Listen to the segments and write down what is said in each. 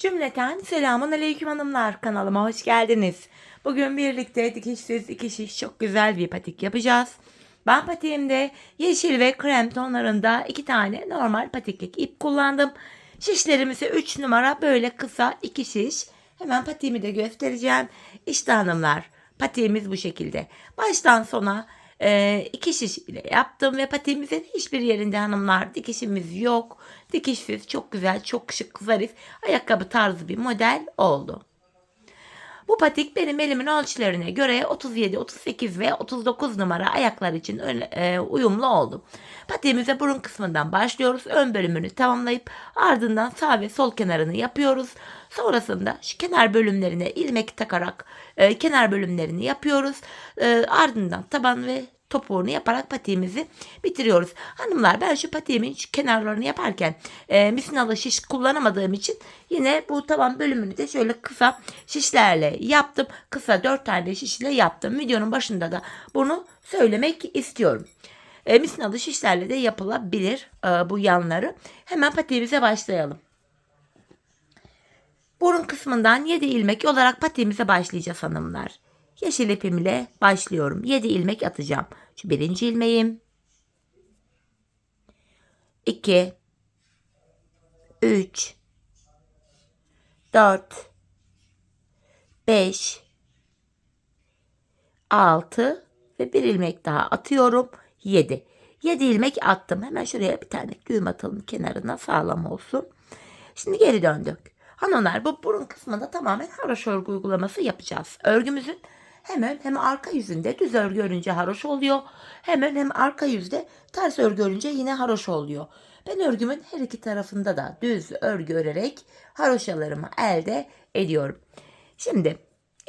Cümleten selamun aleyküm hanımlar, kanalıma hoş geldiniz. Bugün birlikte dikişsiz iki şiş çok güzel bir patik yapacağız. Ben patiğimde yeşil ve krem tonlarında 2 tane normal patiklik ip kullandım. Şişlerimizi 3 numara böyle kısa 2 şiş. Hemen patiğimi de göstereceğim. İşte hanımlar, patiğimiz bu şekilde. Baştan sona 2 şiş ile yaptım ve patiğimizin hiçbir yerinde hanımlar dikişimiz yok. Dikişsiz çok güzel, çok şık, zarif ayakkabı tarzı bir model oldu. Bu patik benim elimin ölçülerine göre 37, 38 ve 39 numara ayaklar için uyumlu oldu. Patiğimize burun kısmından başlıyoruz. Ön bölümünü tamamlayıp ardından sağ ve sol kenarını yapıyoruz. Sonrasında şu kenar bölümlerine ilmek takarak kenar bölümlerini yapıyoruz. Ardından taban ve topuğunu yaparak patiğimizi bitiriyoruz. Hanımlar, ben şu patiğimin şu kenarlarını yaparken misinalı şiş kullanamadığım için yine bu taban bölümünü de şöyle kısa şişlerle yaptım. Kısa 4 tane şişle yaptım. Videonun başında da bunu söylemek istiyorum. Misinalı şişlerle de yapılabilir bu yanları. Hemen patiğimize başlayalım. Burun kısmından 7 ilmek olarak patiğimize başlayacağız hanımlar. Yeşil ipim ile başlıyorum. 7 ilmek atacağım. Şu birinci ilmeğim. 2 3 4 5 6 ve bir ilmek daha atıyorum. 7. 7 ilmek attım. Hemen şuraya bir tane düğüm atalım kenarına, sağlam olsun. Şimdi geri döndük. Hanımlar, bu burun kısmında tamamen haroşa örgü uygulaması yapacağız. Örgümüzün hem ön hem arka yüzünde düz örgü örünce haroşa oluyor. Hem ön hem arka yüzde ters örgü örünce yine haroşa oluyor. Ben örgümün her iki tarafında da düz örgü örerek haroşalarımı elde ediyorum. Şimdi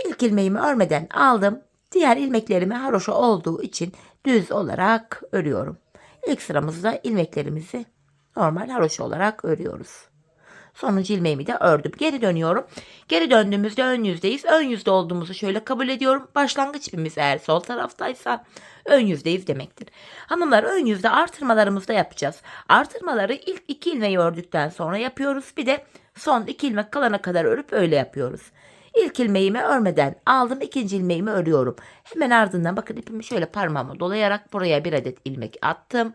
ilk ilmeğimi örmeden aldım. Diğer ilmeklerimi haroşa olduğu için düz olarak örüyorum. İlk sıramızda ilmeklerimizi normal haroşa olarak örüyoruz. Sonuncu ilmeğimi de ördüm. Geri dönüyorum. Geri döndüğümüzde ön yüzdeyiz. Ön yüzde olduğumuzu şöyle kabul ediyorum. Başlangıç ipimiz eğer sol taraftaysa ön yüzdeyiz demektir. Hanımlar, ön yüzde artırmalarımızda yapacağız. Artırmaları ilk 2 ilmeği ördükten sonra yapıyoruz. Bir de son 2 ilmek kalana kadar örüp öyle yapıyoruz. İlk ilmeğimi örmeden aldım. İkinci ilmeğimi örüyorum. Hemen ardından bakın ipimi şöyle parmağıma dolayarak buraya bir adet ilmek attım.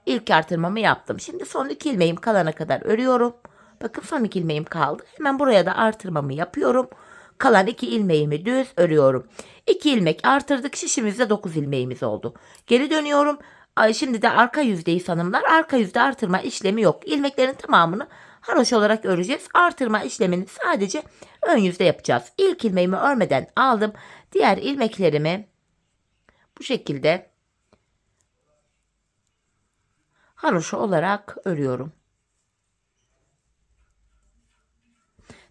İlk artırmamı yaptım. Şimdi son 2 ilmeğim kalana kadar örüyorum. Bakın son 2 ilmeğim kaldı. Hemen buraya da artırmamı yapıyorum. Kalan 2 ilmeğimi düz örüyorum. 2 ilmek artırdık. Şişimizde 9 ilmeğimiz oldu. Geri dönüyorum. Şimdi de arka yüzdeyiz hanımlar. Arka yüzde artırma işlemi yok. İlmeklerin tamamını haroş olarak öreceğiz. Artırma işlemini sadece ön yüzde yapacağız. İlk ilmeğimi örmeden aldım. Diğer ilmeklerimi bu şekilde haroşa olarak örüyorum.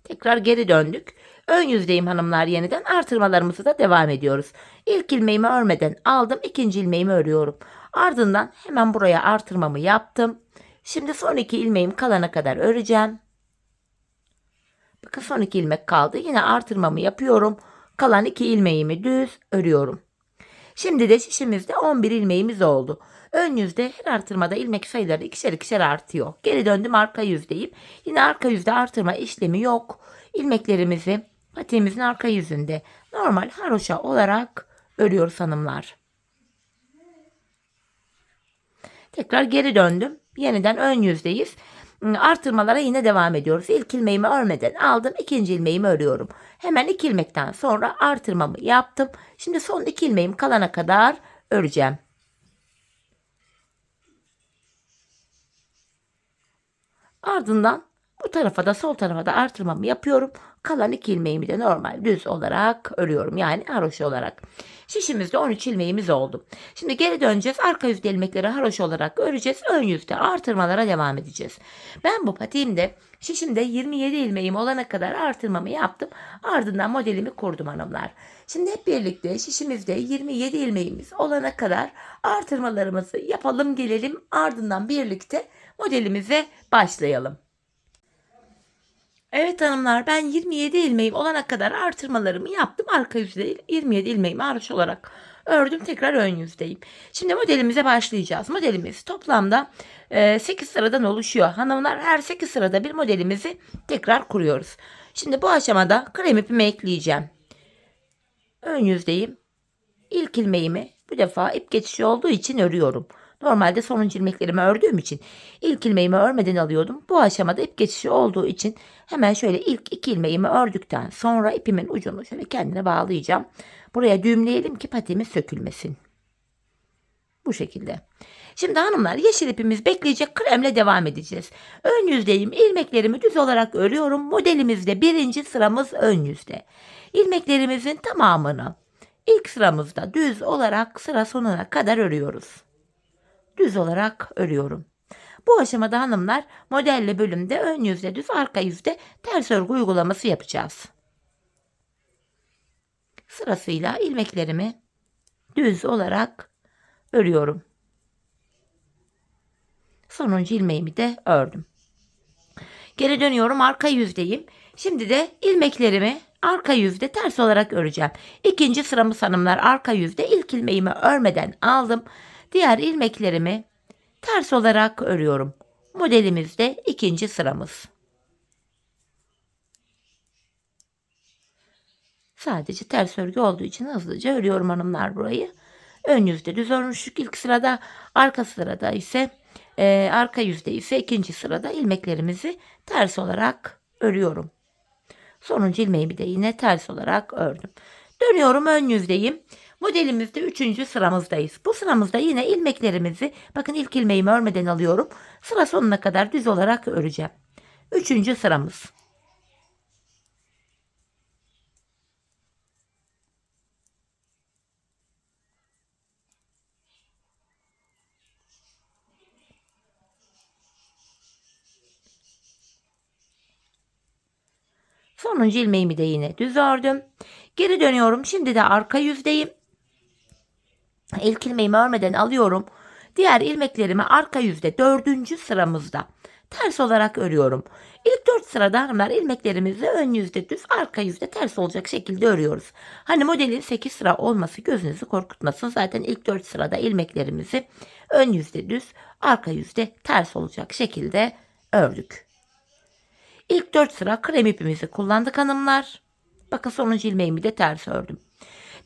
Tekrar geri döndük. Ön yüzdeyim hanımlar yeniden. Artırmalarımızı da devam ediyoruz. İlk ilmeğimi örmeden aldım. İkinci ilmeğimi örüyorum. Ardından hemen buraya artırmamı yaptım. Şimdi son 2 ilmeğim kalana kadar öreceğim. Bakın son 2 ilmek kaldı. Yine artırmamı yapıyorum. Kalan 2 ilmeğimi düz örüyorum. Şimdi de şişimizde 11 ilmeğimiz oldu. Ön yüzde her artırmada ilmek sayıları ikişer ikişer artıyor. Geri döndüm, arka yüzdeyim. Yine arka yüzde artırma işlemi yok. İlmeklerimizi patiğimizin arka yüzünde normal haroşa olarak örüyoruz hanımlar. Tekrar geri döndüm. Yeniden ön yüzdeyiz. Artırmalara yine devam ediyoruz. İlk ilmeğimi örmeden aldım. İkinci ilmeğimi örüyorum. Hemen 2 ilmekten sonra artırmamı yaptım. Şimdi son 2 ilmeğim kalana kadar öreceğim. Ardından bu tarafa da sol tarafa da artırmamı yapıyorum. Kalan 2 ilmeğimi de normal düz olarak örüyorum. Yani haroşa olarak. Şişimizde 13 ilmeğimiz oldu. Şimdi geri döneceğiz. Arka yüzde ilmekleri haroşa olarak öreceğiz. Ön yüzde artırmalara devam edeceğiz. Ben bu patiğimde şişimde 27 ilmeğim olana kadar artırmamı yaptım. Ardından modelimi kurdum hanımlar. Şimdi hep birlikte şişimizde 27 ilmeğimiz olana kadar artırmalarımızı yapalım gelelim. Ardından birlikte modelimize başlayalım. Evet hanımlar, ben 27 ilmeğim olana kadar artırmalarımı yaptım. Arka yüzde 27 ilmeğimi haroşa olarak Ördüm, tekrar ön yüzdeyim. Şimdi modelimize başlayacağız. Modelimiz toplamda 8 sıradan oluşuyor. Hanımlar, her 8 sırada bir modelimizi tekrar kuruyoruz. Şimdi bu aşamada krem ipimi ekleyeceğim. Ön yüzdeyim. İlk ilmeğimi bu defa ip geçişi olduğu için örüyorum. Normalde sonuncu ilmeklerimi ördüğüm için ilk ilmeğimi örmeden alıyordum. Bu aşamada ip geçişi olduğu için hemen şöyle ilk 2 ilmeğimi ördükten sonra ipimin ucunu şöyle kendine bağlayacağım. Buraya düğümleyelim ki patiğimiz sökülmesin. Bu şekilde. Şimdi hanımlar, yeşil ipimiz bekleyecek, kremle devam edeceğiz. Ön yüzdeyim, ilmeklerimi düz olarak örüyorum. Modelimizde birinci sıramız ön yüzde. İlmeklerimizin tamamını İlk sıramızda düz olarak sıra sonuna kadar örüyoruz. Düz olarak örüyorum. Bu aşamada hanımlar, modelle bölümde ön yüzde düz, arka yüzde ters örgü uygulaması yapacağız. Sırasıyla ilmeklerimi düz olarak örüyorum. Sonuncu ilmeğimi de ördüm. Geri dönüyorum, arka yüzdeyim. Şimdi de ilmeklerimi arka yüzde ters olarak öreceğim. İkinci sıramız hanımlar, arka yüzde. İlk ilmeğimi örmeden aldım. Diğer ilmeklerimi ters olarak örüyorum. Modelimizde ikinci sıramız. Sadece ters örgü olduğu için hızlıca örüyorum hanımlar burayı. Ön yüzde düz örmüştük ilk sırada. Arka sırada ise arka yüzde ise ikinci sırada ilmeklerimizi ters olarak örüyorum. Sonuncu ilmeğimi de yine ters olarak ördüm. Dönüyorum, ön yüzdeyim. Modelimizde 3. sıramızdayız. Bu sıramızda yine ilmeklerimizi, bakın ilk ilmeğimi örmeden alıyorum. Sıra sonuna kadar düz olarak öreceğim. 3. sıramız. Sonuncu ilmeğimi de yine düz ördüm. Geri dönüyorum. Şimdi de arka yüzdeyim. İlk ilmeğimi örmeden alıyorum. Diğer ilmeklerimi arka yüzde 4. sıramızda ters olarak örüyorum. İlk 4 sırada hanımlar, ilmeklerimizi ön yüzde düz, arka yüzde ters olacak şekilde örüyoruz. Hani modelin 8 sıra olması gözünüzü korkutmasın. Zaten ilk 4 sırada ilmeklerimizi ön yüzde düz, arka yüzde ters olacak şekilde ördük. İlk 4 sıra krem ipimizi kullandık hanımlar. Bakın sonuncu ilmeğimi de ters ördüm.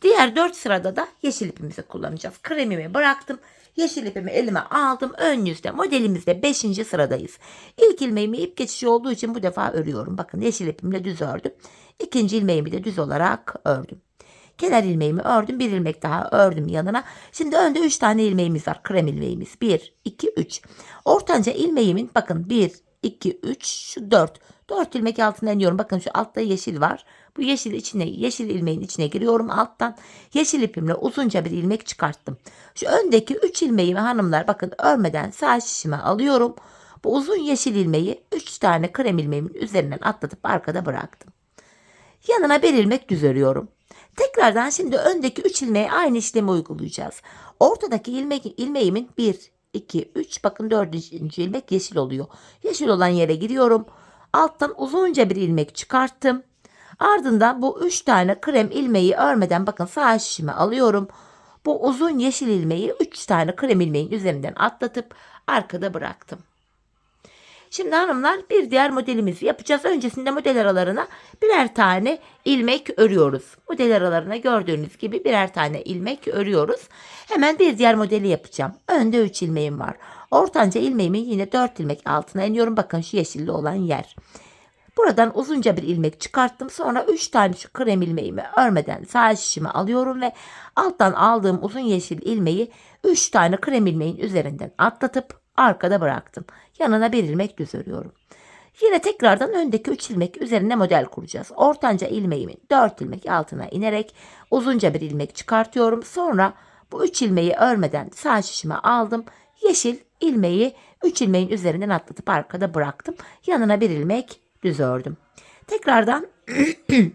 Diğer 4 sırada da yeşil ipimizi kullanacağız. Kremimi bıraktım. Yeşil ipimi elime aldım. Ön yüzde modelimizde 5. sıradayız. İlk ilmeğimi ip geçişi olduğu için bu defa örüyorum. Bakın yeşil ipimle düz ördüm. İkinci ilmeğimi de düz olarak ördüm. Kenar ilmeğimi ördüm. Bir ilmek daha ördüm yanına. Şimdi önde 3 tane ilmeğimiz var. Krem ilmeğimiz. 1, 2, 3. Ortanca ilmeğimin bakın 1, 2, 3, şu 4. 4 ilmek altına iniyorum. Bakın şu altta yeşil var. Bu yeşil ilmeğin içine giriyorum alttan. Yeşil ipimle uzunca bir ilmek çıkarttım. Şu öndeki 3 ilmeğimi hanımlar, bakın örmeden sağ şişime alıyorum. Bu uzun yeşil ilmeği 3 tane krem ilmeğimin üzerinden atlatıp arkada bıraktım. Yanına bir ilmek düz örüyorum. Tekrardan şimdi öndeki 3 ilmeğe aynı işlemi uygulayacağız. Ortadaki ilmeğimin 1, 2, 3, bakın 4. ilmek yeşil oluyor. Yeşil olan yere giriyorum. Alttan uzunca bir ilmek çıkarttım. Ardından bu 3 tane krem ilmeği örmeden bakın sağ şişime alıyorum. Bu uzun yeşil ilmeği 3 tane krem ilmeğin üzerinden atlatıp arkada bıraktım. Şimdi hanımlar, bir diğer modelimizi yapacağız. Öncesinde model aralarına birer tane ilmek örüyoruz. Model aralarına gördüğünüz gibi birer tane ilmek örüyoruz. Hemen bir diğer modeli yapacağım. Önde 3 ilmeğim var. Ortanca ilmeğimi yine 4 ilmek altına iniyorum. Bakın şu yeşilli olan yer. Buradan uzunca bir ilmek çıkarttım. Sonra 3 tane şu krem ilmeğimi örmeden sağ şişime alıyorum ve alttan aldığım uzun yeşil ilmeği 3 tane krem ilmeğin üzerinden atlatıp arkada bıraktım. Yanına bir ilmek düz örüyorum. Yine tekrardan öndeki 3 ilmek üzerine model kuracağız. Ortanca ilmeğimin 4 ilmek altına inerek uzunca bir ilmek çıkartıyorum. Sonra bu 3 ilmeği örmeden sağ şişime aldım. Yeşil ilmeği 3 ilmeğin üzerinden atlatıp arkada bıraktım. Yanına bir ilmek düz ördüm. Tekrardan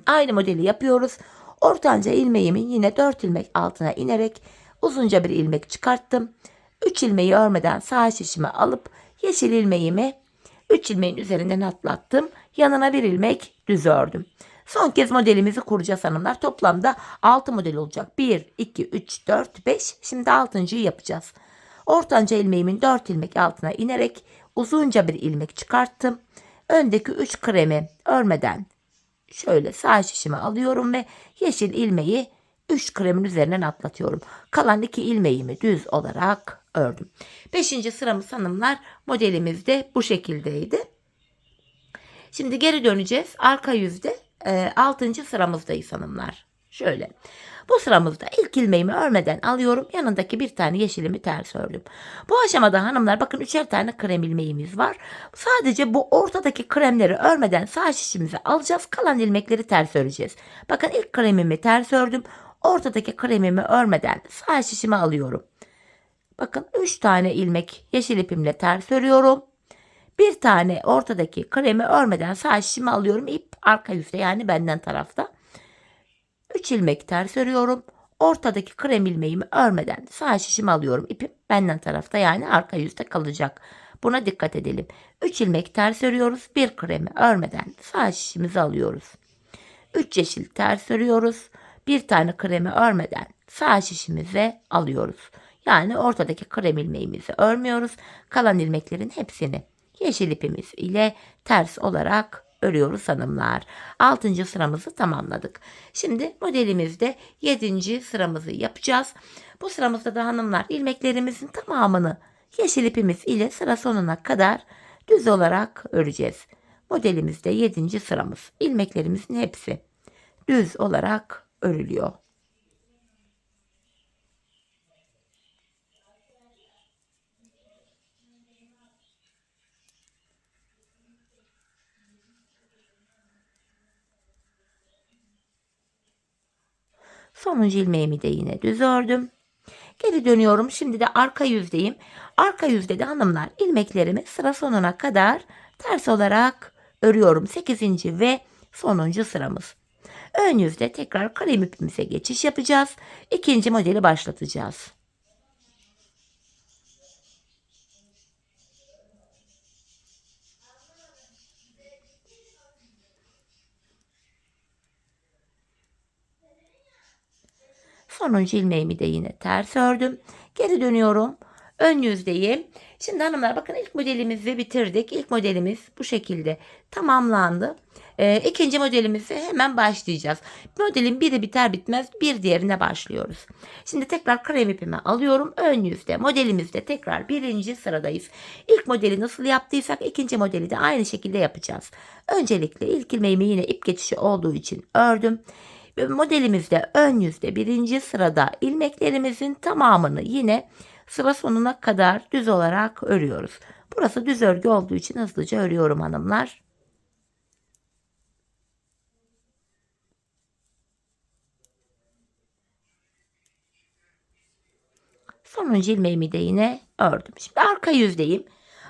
aynı modeli yapıyoruz. Ortanca ilmeğimin yine 4 ilmek altına inerek uzunca bir ilmek çıkarttım. 3 ilmeği örmeden sağ şişime alıp yeşil ilmeğimi 3 ilmeğin üzerinden atlattım. Yanına bir ilmek düz ördüm. Son kez modelimizi kuracağız hanımlar. Toplamda 6 model olacak. 1, 2, 3, 4, 5. Şimdi 6.'yı yapacağız. Ortanca ilmeğimin 4 ilmek altına inerek uzunca bir ilmek çıkarttım. Öndeki 3 kremi örmeden şöyle sağ şişime alıyorum ve yeşil ilmeği 3 kremin üzerinden atlatıyorum. Kalan 2 ilmeğimi düz olarak ördüm. 5. sıramız hanımlar, modelimiz de bu şekildeydi. Şimdi geri döneceğiz. Arka yüzde 6. sıramızdayız hanımlar. Şöyle. Bu sıramızda ilk ilmeğimi örmeden alıyorum. Yanındaki bir tane yeşilimi ters ördüm. Bu aşamada hanımlar bakın 3'er tane krem ilmeğimiz var. Sadece bu ortadaki kremleri örmeden sağ şişimize alacağız. Kalan ilmekleri ters öreceğiz. Bakın ilk kremimi ters ördüm. Ortadaki kremimi örmeden sağ şişime alıyorum. Bakın 3 tane ilmek yeşil ipimle ters örüyorum. Bir tane ortadaki kremi örmeden sağ şişimi alıyorum. İp arka yüzde, yani benden tarafta. 3 ilmek ters örüyorum. Ortadaki krem ilmeğimi örmeden sağ şişimi alıyorum. İpim benden tarafta, yani arka yüzde kalacak. Buna dikkat edelim. 3 ilmek ters örüyoruz. Bir kremi örmeden sağ şişimizi alıyoruz. 3 yeşil ters örüyoruz. Bir tane kremi örmeden sağ şişimize alıyoruz. Yani ortadaki krem ilmeğimizi örmüyoruz. Kalan ilmeklerin hepsini yeşil ipimiz ile ters olarak örüyoruz hanımlar. 6. sıramızı tamamladık. Şimdi modelimizde 7. sıramızı yapacağız. Bu sıramızda da hanımlar ilmeklerimizin tamamını yeşil ipimiz ile sıra sonuna kadar düz olarak öreceğiz. Modelimizde 7. sıramız. İlmeklerimizin hepsi düz olarak örülüyor. Sonuncu ilmeğimi de yine düz ördüm. Geri dönüyorum. Şimdi de arka yüzdeyim. Arka yüzde de hanımlar ilmeklerimi sıra sonuna kadar ters olarak örüyorum. 8. ve sonuncu sıramız. Ön yüzde tekrar krem ipimize geçiş yapacağız. İkinci modeli başlatacağız. Sonuncu ilmeğimi de yine ters ördüm. Geri dönüyorum. Ön yüzdeyim. Şimdi hanımlar bakın ilk modelimizi bitirdik. İlk modelimiz bu şekilde tamamlandı. İkinci modelimizi hemen başlayacağız. Modelin biri biter bitmez bir diğerine başlıyoruz. Şimdi tekrar krem ipimi alıyorum. Ön yüzde modelimizde tekrar 1. sıradayız. İlk modeli nasıl yaptıysak ikinci modeli de aynı şekilde yapacağız. Öncelikle ilk ilmeğimi yine ip geçişi olduğu için ördüm. Modelimizde ön yüzde 1. sırada ilmeklerimizin tamamını yine sıra sonuna kadar düz olarak örüyoruz. Burası düz örgü olduğu için hızlıca örüyorum hanımlar. Sonuncu ilmeğimi de yine ördüm. Şimdi arka yüzdeyim.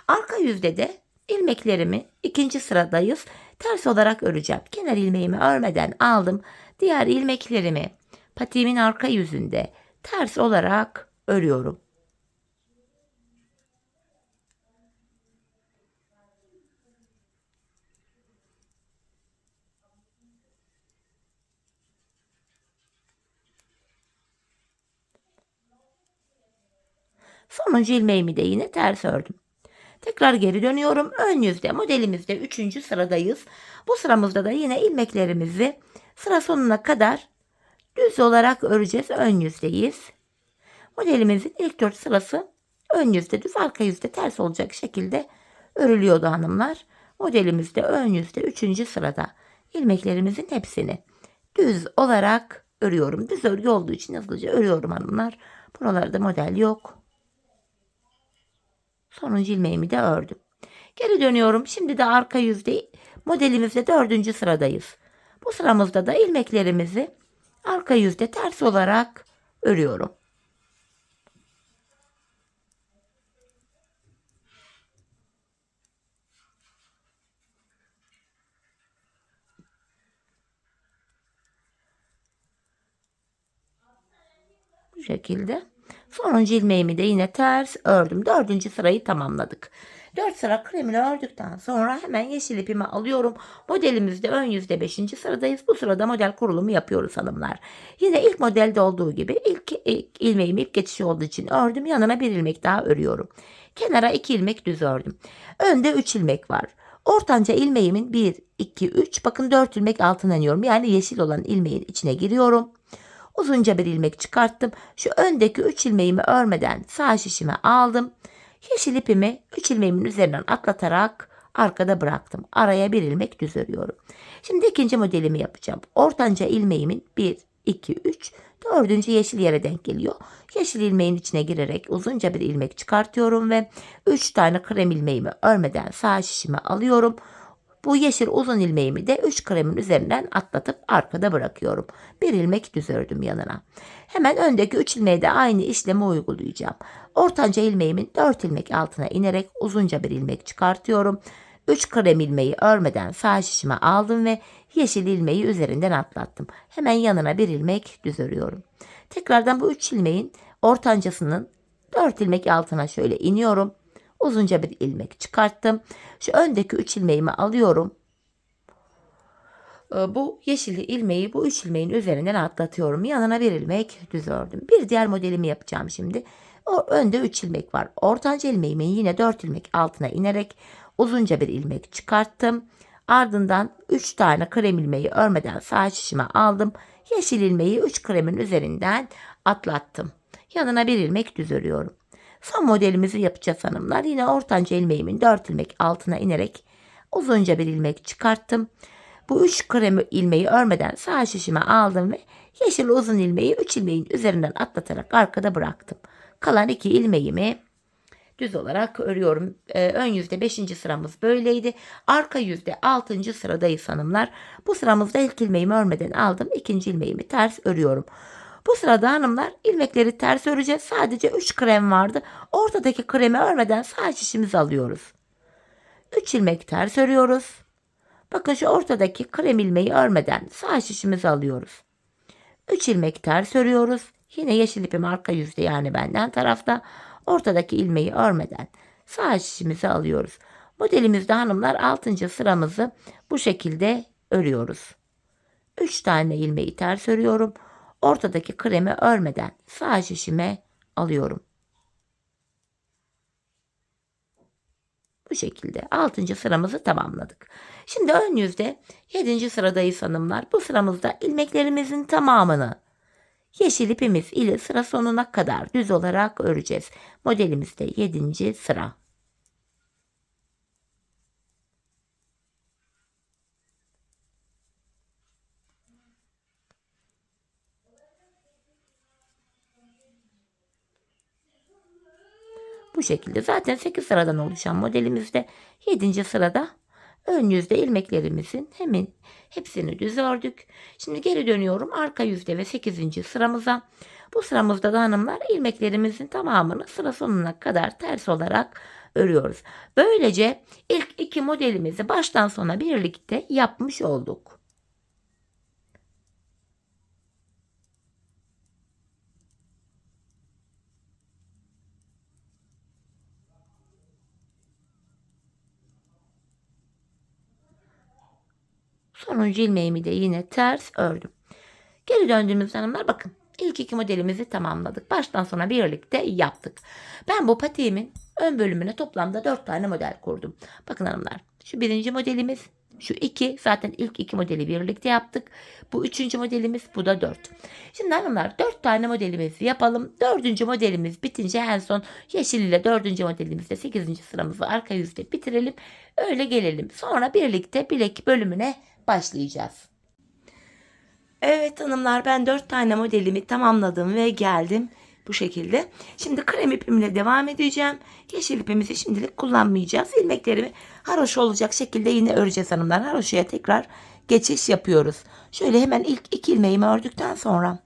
Arka yüzde de ilmeklerimi 2. sıradayız. Ters olarak öreceğim. Kenar ilmeğimi örmeden aldım. Diğer ilmeklerimi patiğimin arka yüzünde ters olarak örüyorum. Sonuncu ilmeğimi de yine ters ördüm. Tekrar geri dönüyorum. Ön yüzde modelimizde 3. sıradayız. Bu sıramızda da yine ilmeklerimizi sıra sonuna kadar düz olarak öreceğiz. Ön yüzdeyiz. Modelimizin ilk 4 sırası ön yüzde düz, arka yüzde ters olacak şekilde örülüyordu hanımlar. Modelimizde ön yüzde 3. sırada ilmeklerimizin hepsini düz olarak örüyorum. Düz örgü olduğu için hızlıca örüyorum hanımlar. Buralarda model yok. Sonuncu ilmeğimi de ördüm. Geri dönüyorum. Şimdi de arka yüzde modelimizde 4. sıradayız. Bu sıramızda da ilmeklerimizi arka yüzde ters olarak örüyorum. Bu şekilde. Sonuncu ilmeğimi de yine ters ördüm. 4. sırayı tamamladık. 4 sıra kremini ördükten sonra hemen yeşil ipimi alıyorum. Modelimizde ön yüzde 5. sıradayız. Bu sırada model kurulumu yapıyoruz hanımlar. Yine ilk modelde olduğu gibi ilk ilmeğim ilk geçişi olduğu için ördüm. Yanına bir ilmek daha örüyorum. Kenara 2 ilmek düz ördüm. Önde 3 ilmek var. Ortanca ilmeğimin 1, 2, 3, bakın 4 ilmek altına iniyorum. Yani yeşil olan ilmeğin içine giriyorum. Uzunca bir ilmek çıkarttım. Şu öndeki 3 ilmeğimi örmeden sağ şişime aldım. Yeşil ipimi 3 ilmeğimin üzerinden atlatarak arkada bıraktım. Araya bir ilmek düz örüyorum. Şimdi ikinci modelimi yapacağım. Ortanca ilmeğimin 1, 2, 3, dördüncü yeşil yere denk geliyor. Yeşil ilmeğin içine girerek uzunca bir ilmek çıkartıyorum ve 3 tane krem ilmeğimi örmeden sağ şişime alıyorum. Bu yeşil uzun ilmeğimi de 3 kremin üzerinden atlatıp arkada bırakıyorum. Bir ilmek düz ördüm yanına. Hemen öndeki 3 ilmeğe de aynı işlemi uygulayacağım. Ortanca ilmeğimin 4 ilmek altına inerek uzunca bir ilmek çıkartıyorum. 3 krem ilmeği örmeden sağ şişime aldım ve yeşil ilmeği üzerinden atlattım. Hemen yanına bir ilmek düz örüyorum. Tekrardan bu 3 ilmeğin ortancasının 4 ilmek altına şöyle iniyorum. Uzunca bir ilmek çıkarttım. Şu öndeki 3 ilmeğimi alıyorum. Bu yeşil ilmeği bu 3 ilmeğin üzerinden atlatıyorum. Yanına bir ilmek düz ördüm. Bir diğer modelimi yapacağım şimdi. Önde 3 ilmek var. Ortanca ilmeğimin yine 4 ilmek altına inerek uzunca bir ilmek çıkarttım. Ardından 3 tane krem ilmeği örmeden sağ şişime aldım. Yeşil ilmeği 3 kremin üzerinden atlattım. Yanına bir ilmek düz örüyorum. Son modelimizi yapacağız hanımlar. Yine ortanca ilmeğimin 4 ilmek altına inerek uzunca bir ilmek çıkarttım. Bu 3 krem ilmeği örmeden sağ şişime aldım ve yeşil uzun ilmeği 3 ilmeğin üzerinden atlatarak arkada bıraktım. Kalan 2 ilmeğimi düz olarak örüyorum. Ön yüzde 5. sıramız böyleydi. Arka yüzde 6. sıradayız hanımlar. Bu sıramızda ilk ilmeğimi örmeden aldım. İkinci ilmeğimi ters örüyorum. Bu sırada hanımlar ilmekleri ters öreceğiz. Sadece 3 krem vardı. Ortadaki kremi örmeden sağ şişimizi alıyoruz. 3 ilmek ters örüyoruz. Bakın şu ortadaki krem ilmeği örmeden sağ şişimizi alıyoruz. 3 ilmek ters örüyoruz. Yine yeşil ipim arka yüzde yani benden tarafta. Ortadaki ilmeği örmeden sağ şişimizi alıyoruz. Modelimizde hanımlar 6. sıramızı bu şekilde örüyoruz. 3 tane ilmeği ters örüyorum. Ortadaki kremi örmeden sağ şişime alıyorum. Bu şekilde 6. sıramızı tamamladık. Şimdi ön yüzde 7. sıradayız hanımlar. Bu sıramızda ilmeklerimizin tamamını yeşil ipimiz ile sıra sonuna kadar düz olarak öreceğiz. Modelimizde 7. sıra. Bu şekilde zaten 8 sıradan oluşan modelimizde 7. sırada ön yüzde ilmeklerimizin hemen hepsini düz ördük. Şimdi geri dönüyorum arka yüzde ve 8. sıramıza. Bu sıramızda da hanımlar ilmeklerimizin tamamını sıra sonuna kadar ters olarak örüyoruz. Böylece ilk 2 modelimizi baştan sona birlikte yapmış olduk. Sonuncu ilmeğimi de yine ters ördüm. Geri döndüğümüz hanımlar bakın ilk 2 modelimizi tamamladık. Baştan sona birlikte yaptık. Ben bu patiğimin ön bölümüne toplamda 4 tane model kurdum. Bakın hanımlar şu birinci modelimiz, şu 2 zaten ilk 2 modeli birlikte yaptık. Bu 3. modelimiz, bu da 4. Şimdi hanımlar 4 tane modelimizi yapalım. 4. modelimiz bitince en son yeşil ile 4. modelimizde 8. sıramızı arka yüzde bitirelim. Öyle gelelim. Sonra birlikte bilek bölümüne başlayacağız. Evet hanımlar ben 4 tane modelimi tamamladım ve geldim bu şekilde. Şimdi krem ipimle devam edeceğim. Yeşil ipimizi şimdilik kullanmayacağız. İlmeklerimi haroşa olacak şekilde yine öreceğiz hanımlar. Haroşaya tekrar geçiş yapıyoruz. Şöyle hemen ilk 2 ilmeğimi ördükten sonra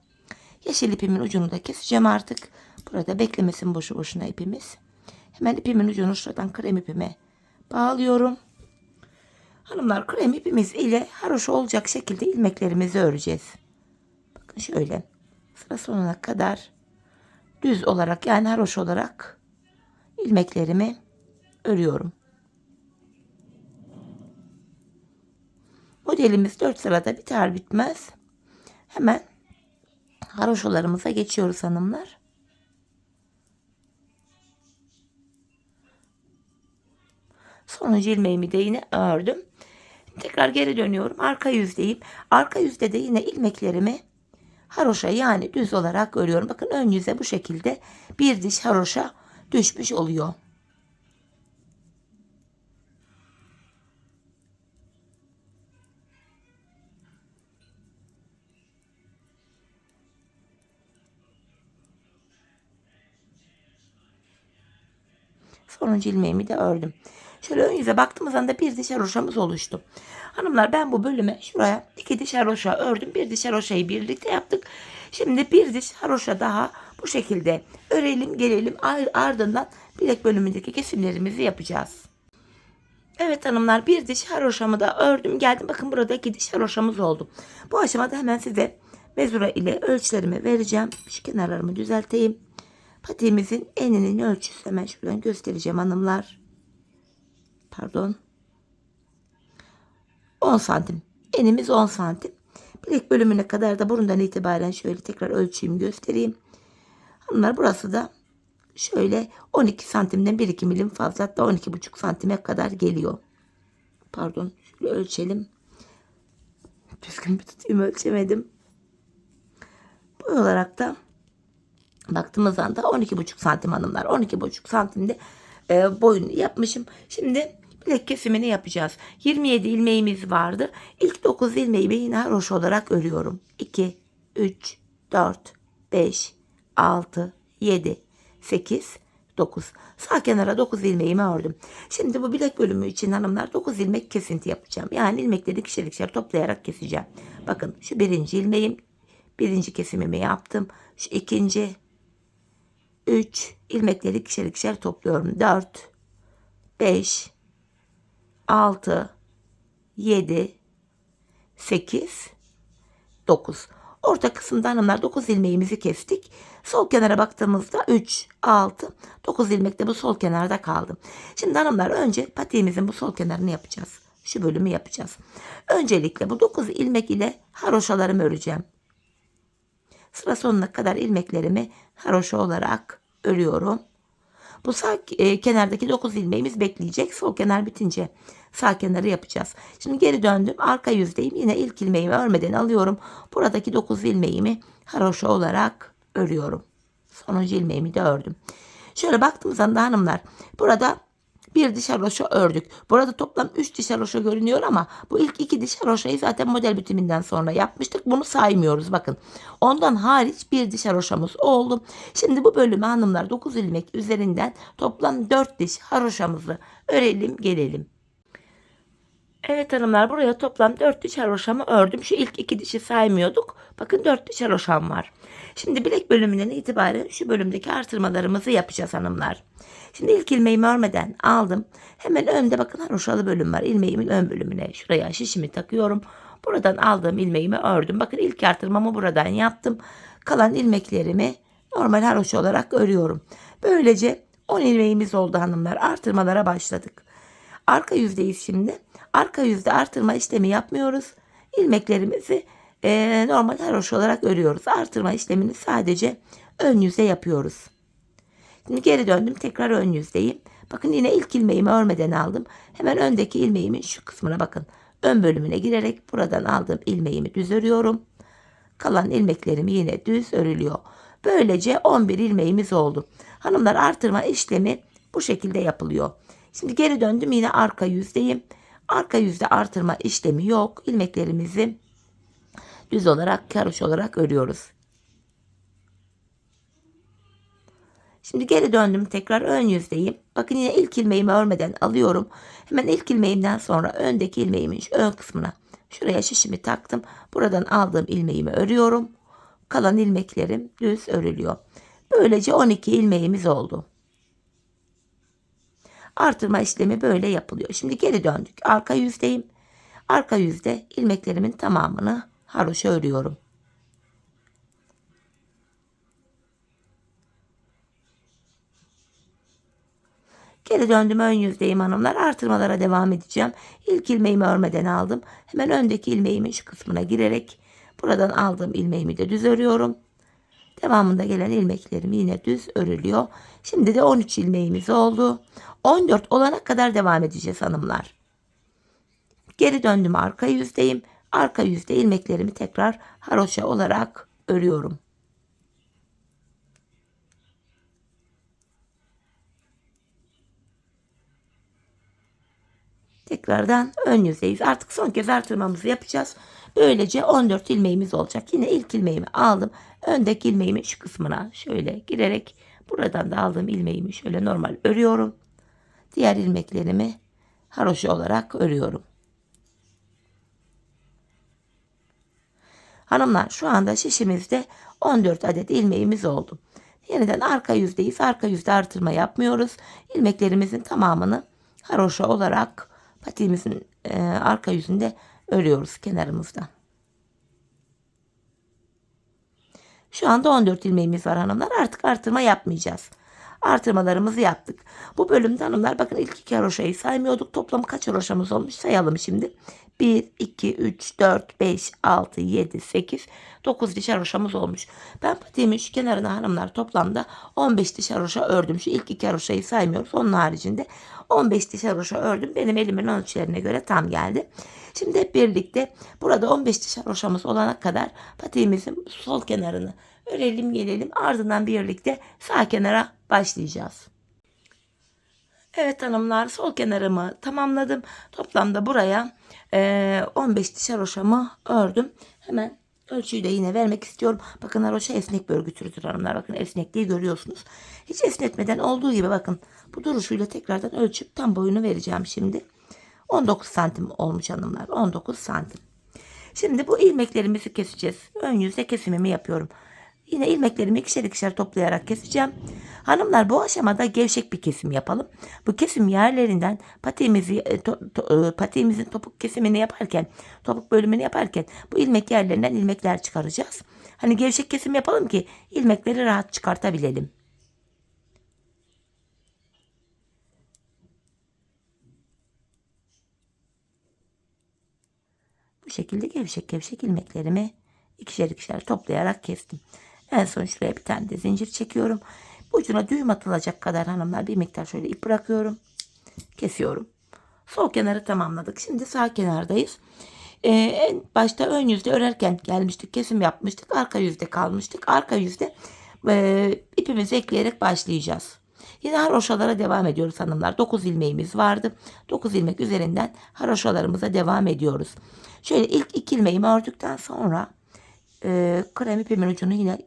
yeşil ipimin ucunu da keseceğim artık. Burada beklemesin boşu boşuna ipimiz. Hemen ipimin ucunu şuradan krem ipime bağlıyorum. Hanımlar krem ipimiz ile haroşa olacak şekilde ilmeklerimizi öreceğiz. Bakın şöyle sıra sonuna kadar düz olarak yani haroşa olarak ilmeklerimi örüyorum. Modelimiz 4 sırada biter bitmez hemen haroşalarımıza geçiyoruz hanımlar. Sonuncu ilmeğimi de yine ördüm. Tekrar geri dönüyorum. Arka yüzdeyim. Arka yüzde de yine ilmeklerimi haroşa yani düz olarak örüyorum. Bakın ön yüze bu şekilde bir diş haroşa düşmüş oluyor. Sonuncu ilmeğimi de ördüm. Şöyle ön yüze baktığımız anda bir diş haroşamız oluştu. Hanımlar ben bu bölüme şuraya 2 diş haroşa ördüm. Bir diş haroşayı birlikte yaptık. Şimdi bir diş haroşa daha bu şekilde örelim gelelim, ardından bilek bölümündeki kesimlerimizi yapacağız. Evet hanımlar, bir diş haroşamı da ördüm geldim. Bakın burada 2 diş haroşamız oldu. Bu aşamada hemen size mezura ile ölçülerimi vereceğim. Şu kenarlarımı düzelteyim. Patiğimizin eninin ölçüsü hemen şuradan göstereceğim hanımlar. Pardon. 10 santim. Enimiz 10 santim. Bilek bölümüne kadar da burundan itibaren şöyle tekrar ölçüyüm göstereyim. Hanımlar burası da şöyle 12 santimden 1-2 milim fazla, hatta 12,5 santime kadar geliyor. Pardon, şöyle ölçelim. Düzgün bir tutayım, ölçemedim. Boy olarak da baktığımız anda 12,5 santim hanımlar. 12,5 santimde boyunu yapmışım. Şimdi bilek kesimini yapacağız. 27 ilmeğimiz vardı. İlk 9 ilmeğimi yine haroşa olarak örüyorum. 2, 3, 4, 5, 6, 7, 8, 9. Sağ kenara 9 ilmeğimi ördüm. Şimdi bu bilek bölümü için hanımlar 9 ilmek kesinti yapacağım. Yani ilmekleri ikişer ikişer toplayarak keseceğim. Bakın şu birinci ilmeğim. Birinci kesimimi yaptım. Şu ikinci, 3 ilmekleri ikişer ikişer topluyorum. 4, 5, 6, 7, 8, 9. Orta kısımda hanımlar 9 ilmeğimizi kestik. Sol kenara baktığımızda 3, 6, 9 ilmek de bu sol kenarda kaldı. Şimdi hanımlar önce patiğimizin bu sol kenarını yapacağız. Şu bölümü yapacağız. Öncelikle bu 9 ilmek ile haroşalarımı öreceğim. Sıra sonuna kadar ilmeklerimi haroşa olarak örüyorum. Bu sağ kenardaki 9 ilmeğimiz bekleyecek. Sol kenar bitince sağ kenarı yapacağız. Şimdi geri döndüm. Arka yüzdeyim. Yine ilk ilmeğimi örmeden alıyorum. Buradaki 9 ilmeğimi haroşa olarak örüyorum. Sonuncu ilmeğimi de ördüm. Şöyle baktığımız anda hanımlar burada bir diş haroşa ördük. Burada toplam 3 diş haroşa görünüyor ama bu ilk 2 diş haroşayı zaten model bitiminden sonra yapmıştık. Bunu saymıyoruz bakın. Ondan hariç bir diş haroşamız oldu. Şimdi bu bölümü hanımlar 9 ilmek üzerinden toplam 4 diş haroşamızı örelim gelelim. Evet hanımlar, buraya toplam 4 diş haroşamı ördüm. Şu ilk 2 dişi saymıyorduk. Bakın 4 diş haroşam var. Şimdi bilek bölümünden itibaren şu bölümdeki artırmalarımızı yapacağız hanımlar. Şimdi ilk ilmeğimi örmeden aldım. Hemen önde bakın haroşalı bölüm var. İlmeğimin ön bölümüne şuraya şişimi takıyorum. Buradan aldığım ilmeğimi ördüm. Bakın ilk artırmamı buradan yaptım. Kalan ilmeklerimi normal haroşa olarak örüyorum. Böylece 10 ilmeğimiz oldu hanımlar. Artırmalara başladık. Arka yüzdeyiz şimdi. Arka yüzde artırma işlemi yapmıyoruz. İlmeklerimizi normal haroşa olarak örüyoruz. Artırma işlemini sadece ön yüzde yapıyoruz. Şimdi geri döndüm, tekrar ön yüzdeyim. Bakın yine ilk ilmeğimi örmeden aldım. Hemen öndeki ilmeğimin şu kısmına bakın. Ön bölümüne girerek buradan aldığım ilmeğimi düz örüyorum. Kalan ilmeklerim yine düz örülüyor. Böylece 11 ilmeğimiz oldu. Hanımlar, artırma işlemi bu şekilde yapılıyor. Şimdi geri döndüm, yine arka yüzdeyim. Arka yüzde artırma işlemi yok. İlmeklerimizi düz olarak, haroşa olarak örüyoruz. Şimdi geri döndüm, tekrar ön yüzdeyim. Bakın yine ilk ilmeğimi örmeden alıyorum. Hemen ilk ilmeğimden sonra öndeki ilmeğimin şu ön kısmına şuraya şişimi taktım. Buradan aldığım ilmeğimi örüyorum. Kalan ilmeklerim düz örülüyor. Böylece 12 ilmeğimiz oldu. Artırma işlemi böyle yapılıyor. Şimdi geri döndük. Arka yüzdeyim. Arka yüzde ilmeklerimin tamamını haroşa örüyorum. Geri döndüm, ön yüzdeyim hanımlar. Artırmalara devam edeceğim. İlk ilmeğimi örmeden aldım. Hemen öndeki ilmeğimin şu kısmına girerek buradan aldığım ilmeğimi de düz örüyorum. Devamında gelen ilmeklerim yine düz örülüyor. Şimdi de 13 ilmeğimiz oldu. 14 olana kadar devam edeceğiz hanımlar. Geri döndüm, arka yüzdeyim. Arka yüzde ilmeklerimi tekrar haroşa olarak örüyorum. Tekrardan ön yüzdeyiz. Artık son kez artırmamızı yapacağız. Böylece 14 ilmeğimiz olacak. Yine ilk ilmeğimi aldım. Öndeki ilmeğimin şu kısmına şöyle girerek buradan da aldığım ilmeğimi şöyle normal örüyorum. Diğer ilmeklerimi haroşa olarak örüyorum. Hanımlar, şu anda şişimizde 14 adet ilmeğimiz oldu. Yeniden arka yüzdeyiz. Arka yüzde artırma yapmıyoruz. İlmeklerimizin tamamını haroşa olarak patiğimizin arka yüzünde örüyoruz kenarımızda. Şu anda 14 ilmeğimiz var hanımlar. Artık artırma yapmayacağız. Artırmalarımızı yaptık. Bu bölümde hanımlar bakın, ilk iki haroşayı saymıyorduk. Toplam kaç haroşamız olmuş sayalım şimdi. 1, 2, 3, 4, 5, 6, 7, 8, 9 diş haroşamız olmuş. Ben patiğimin şu kenarına hanımlar toplamda 15 diş haroşa ördüm. Şu ilk iki haroşayı saymıyoruz. Onun haricinde 15 diş haroşa ördüm. Benim elimin ölçülerine göre tam geldi. Şimdi hep birlikte burada 15 diş haroşamız olana kadar patiğimizin sol kenarını örelim gelelim. Ardından birlikte sağ kenara başlayacağız. Evet hanımlar, sol kenarımı tamamladım. Toplamda buraya 15 diş haroşamı ördüm. Hemen ölçüyü de yine vermek istiyorum. Bakın, haroşa esnek bir örgü türüdür hanımlar. Bakın, esnekliği görüyorsunuz. Hiç esnetmeden olduğu gibi bakın, bu duruşuyla tekrardan ölçüp tam boyunu vereceğim şimdi. 19 santim olmuş hanımlar. 19 santim. Şimdi bu ilmeklerimizi keseceğiz. Ön yüzde kesimimi yapıyorum. Yine ilmeklerimi ikişer ikişer toplayarak keseceğim. Hanımlar, bu aşamada gevşek bir kesim yapalım. Bu kesim yerlerinden patiğimizin topuk kesimini yaparken, topuk bölümünü yaparken bu ilmek yerlerinden ilmekler çıkaracağız. Hani gevşek kesim yapalım ki ilmekleri rahat çıkartabilelim. Bu şekilde gevşek gevşek ilmeklerimi ikişer ikişer toplayarak kestim. En son şuraya bir tane de zincir çekiyorum. Ucuna düğüm atılacak kadar hanımlar bir miktar şöyle ip bırakıyorum. Kesiyorum. Sol kenarı tamamladık. Şimdi sağ kenardayız. En başta ön yüzde örerken gelmiştik. Kesim yapmıştık. Arka yüzde kalmıştık. Arka yüzde ipimizi ekleyerek başlayacağız. Yine haroşalara devam ediyoruz hanımlar. 9 ilmeğimiz vardı. 9 ilmek üzerinden haroşalarımıza devam ediyoruz. Şöyle ilk 2 ilmeğimi ördükten sonra krem ipimin ucunu yine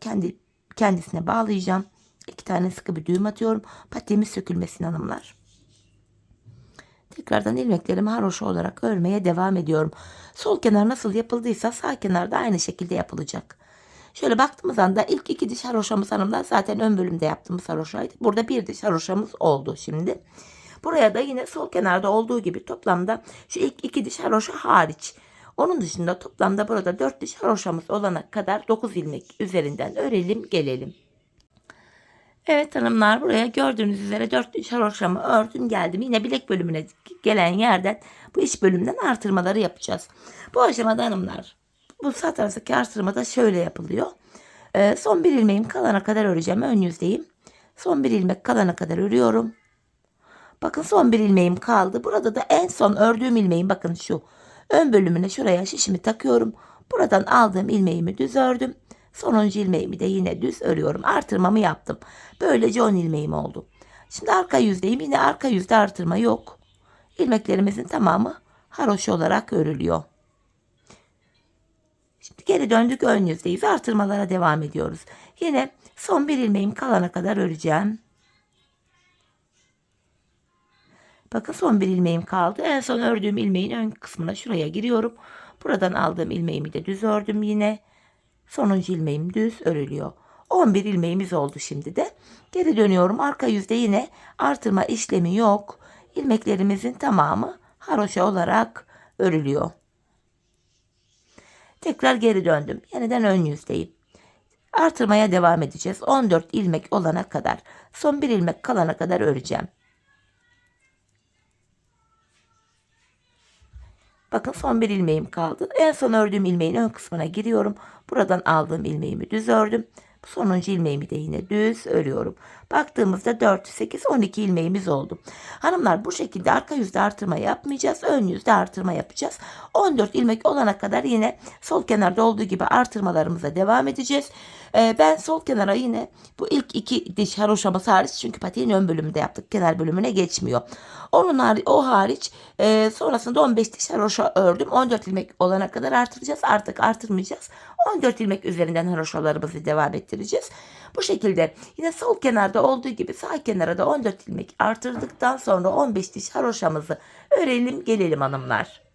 kendisine bağlayacağım. 2 tane sıkı bir düğüm atıyorum. Patiğimiz sökülmesin hanımlar. Tekrardan ilmeklerimi haroşa olarak örmeye devam ediyorum. Sol kenar nasıl yapıldıysa sağ kenar da aynı şekilde yapılacak. Şöyle baktığımız anda ilk 2 diş haroşamız hanımlar zaten ön bölümde yaptığımız haroşaydı. Burada 1 diş haroşamız oldu şimdi. Buraya da yine sol kenarda olduğu gibi toplamda şu ilk 2 diş haroşa hariç, onun dışında toplamda burada 4 diş haroşamız olana kadar 9 ilmek üzerinden örelim gelelim. Evet hanımlar, buraya gördüğünüz üzere 4 diş haroşamı ördüm geldim. Yine bilek bölümüne gelen yerden bu iç bölümden artırmaları yapacağız. Bu aşamada hanımlar, bu sağ taraftaki artırmada şöyle yapılıyor. Son bir ilmeğim kalana kadar öreceğim. Ön yüzdeyim. Son bir ilmek kalana kadar örüyorum. Bakın, son bir ilmeğim kaldı. Burada da en son ördüğüm ilmeğim, bakın şu ön bölümüne şuraya şişimi takıyorum. Buradan aldığım ilmeğimi düz ördüm. Sonuncu ilmeğimi de yine düz örüyorum. Artırmamı yaptım. Böylece 10 ilmeğim oldu. Şimdi arka yüzdeyim. Yine arka yüzde artırma yok. İlmeklerimizin tamamı haroşa olarak örülüyor. Şimdi geri döndük, ön yüzdeyiz. Artırmalara devam ediyoruz. Yine son bir ilmeğim kalana kadar öreceğim. Bakın, son bir ilmeğim kaldı. En son ördüğüm ilmeğin ön kısmına şuraya giriyorum. Buradan aldığım ilmeğimi de düz ördüm yine. Sonuncu ilmeğim düz örülüyor. 11 ilmeğimiz oldu şimdi de. Geri dönüyorum. Arka yüzde yine artırma işlemi yok. İlmeklerimizin tamamı haroşa olarak örülüyor. Tekrar geri döndüm. Yeniden ön yüzdeyim. Artırmaya devam edeceğiz. 14 ilmek olana kadar. Son bir ilmek kalana kadar öreceğim. Bakın son bir ilmeğim kaldı. En son ördüğüm ilmeğin ön kısmına giriyorum. Buradan aldığım ilmeğimi düz ördüm. Sonuncu ilmeğimi de yine düz örüyorum. Baktığımızda 4, 8, 12 ilmeğimiz oldu. Hanımlar, bu şekilde arka yüzde artırma yapmayacağız. Ön yüzde artırma yapacağız. 14 ilmek olana kadar yine sol kenarda olduğu gibi artırmalarımıza devam edeceğiz. Ben sol kenara yine bu ilk iki diş haroşaması hariç, çünkü patiğin ön bölümünde yaptık. Kenar bölümüne geçmiyor. O hariç sonrasında 15 diş haroşa ördüm. 14 ilmek olana kadar artıracağız. Artık artırmayacağız. 14 ilmek üzerinden haroşalarımızı devam ettireceğiz. Bu şekilde yine sol kenarda olduğu gibi sağ kenara da 14 ilmek artırdıktan sonra 15 diş haroşamızı örelim gelelim hanımlar.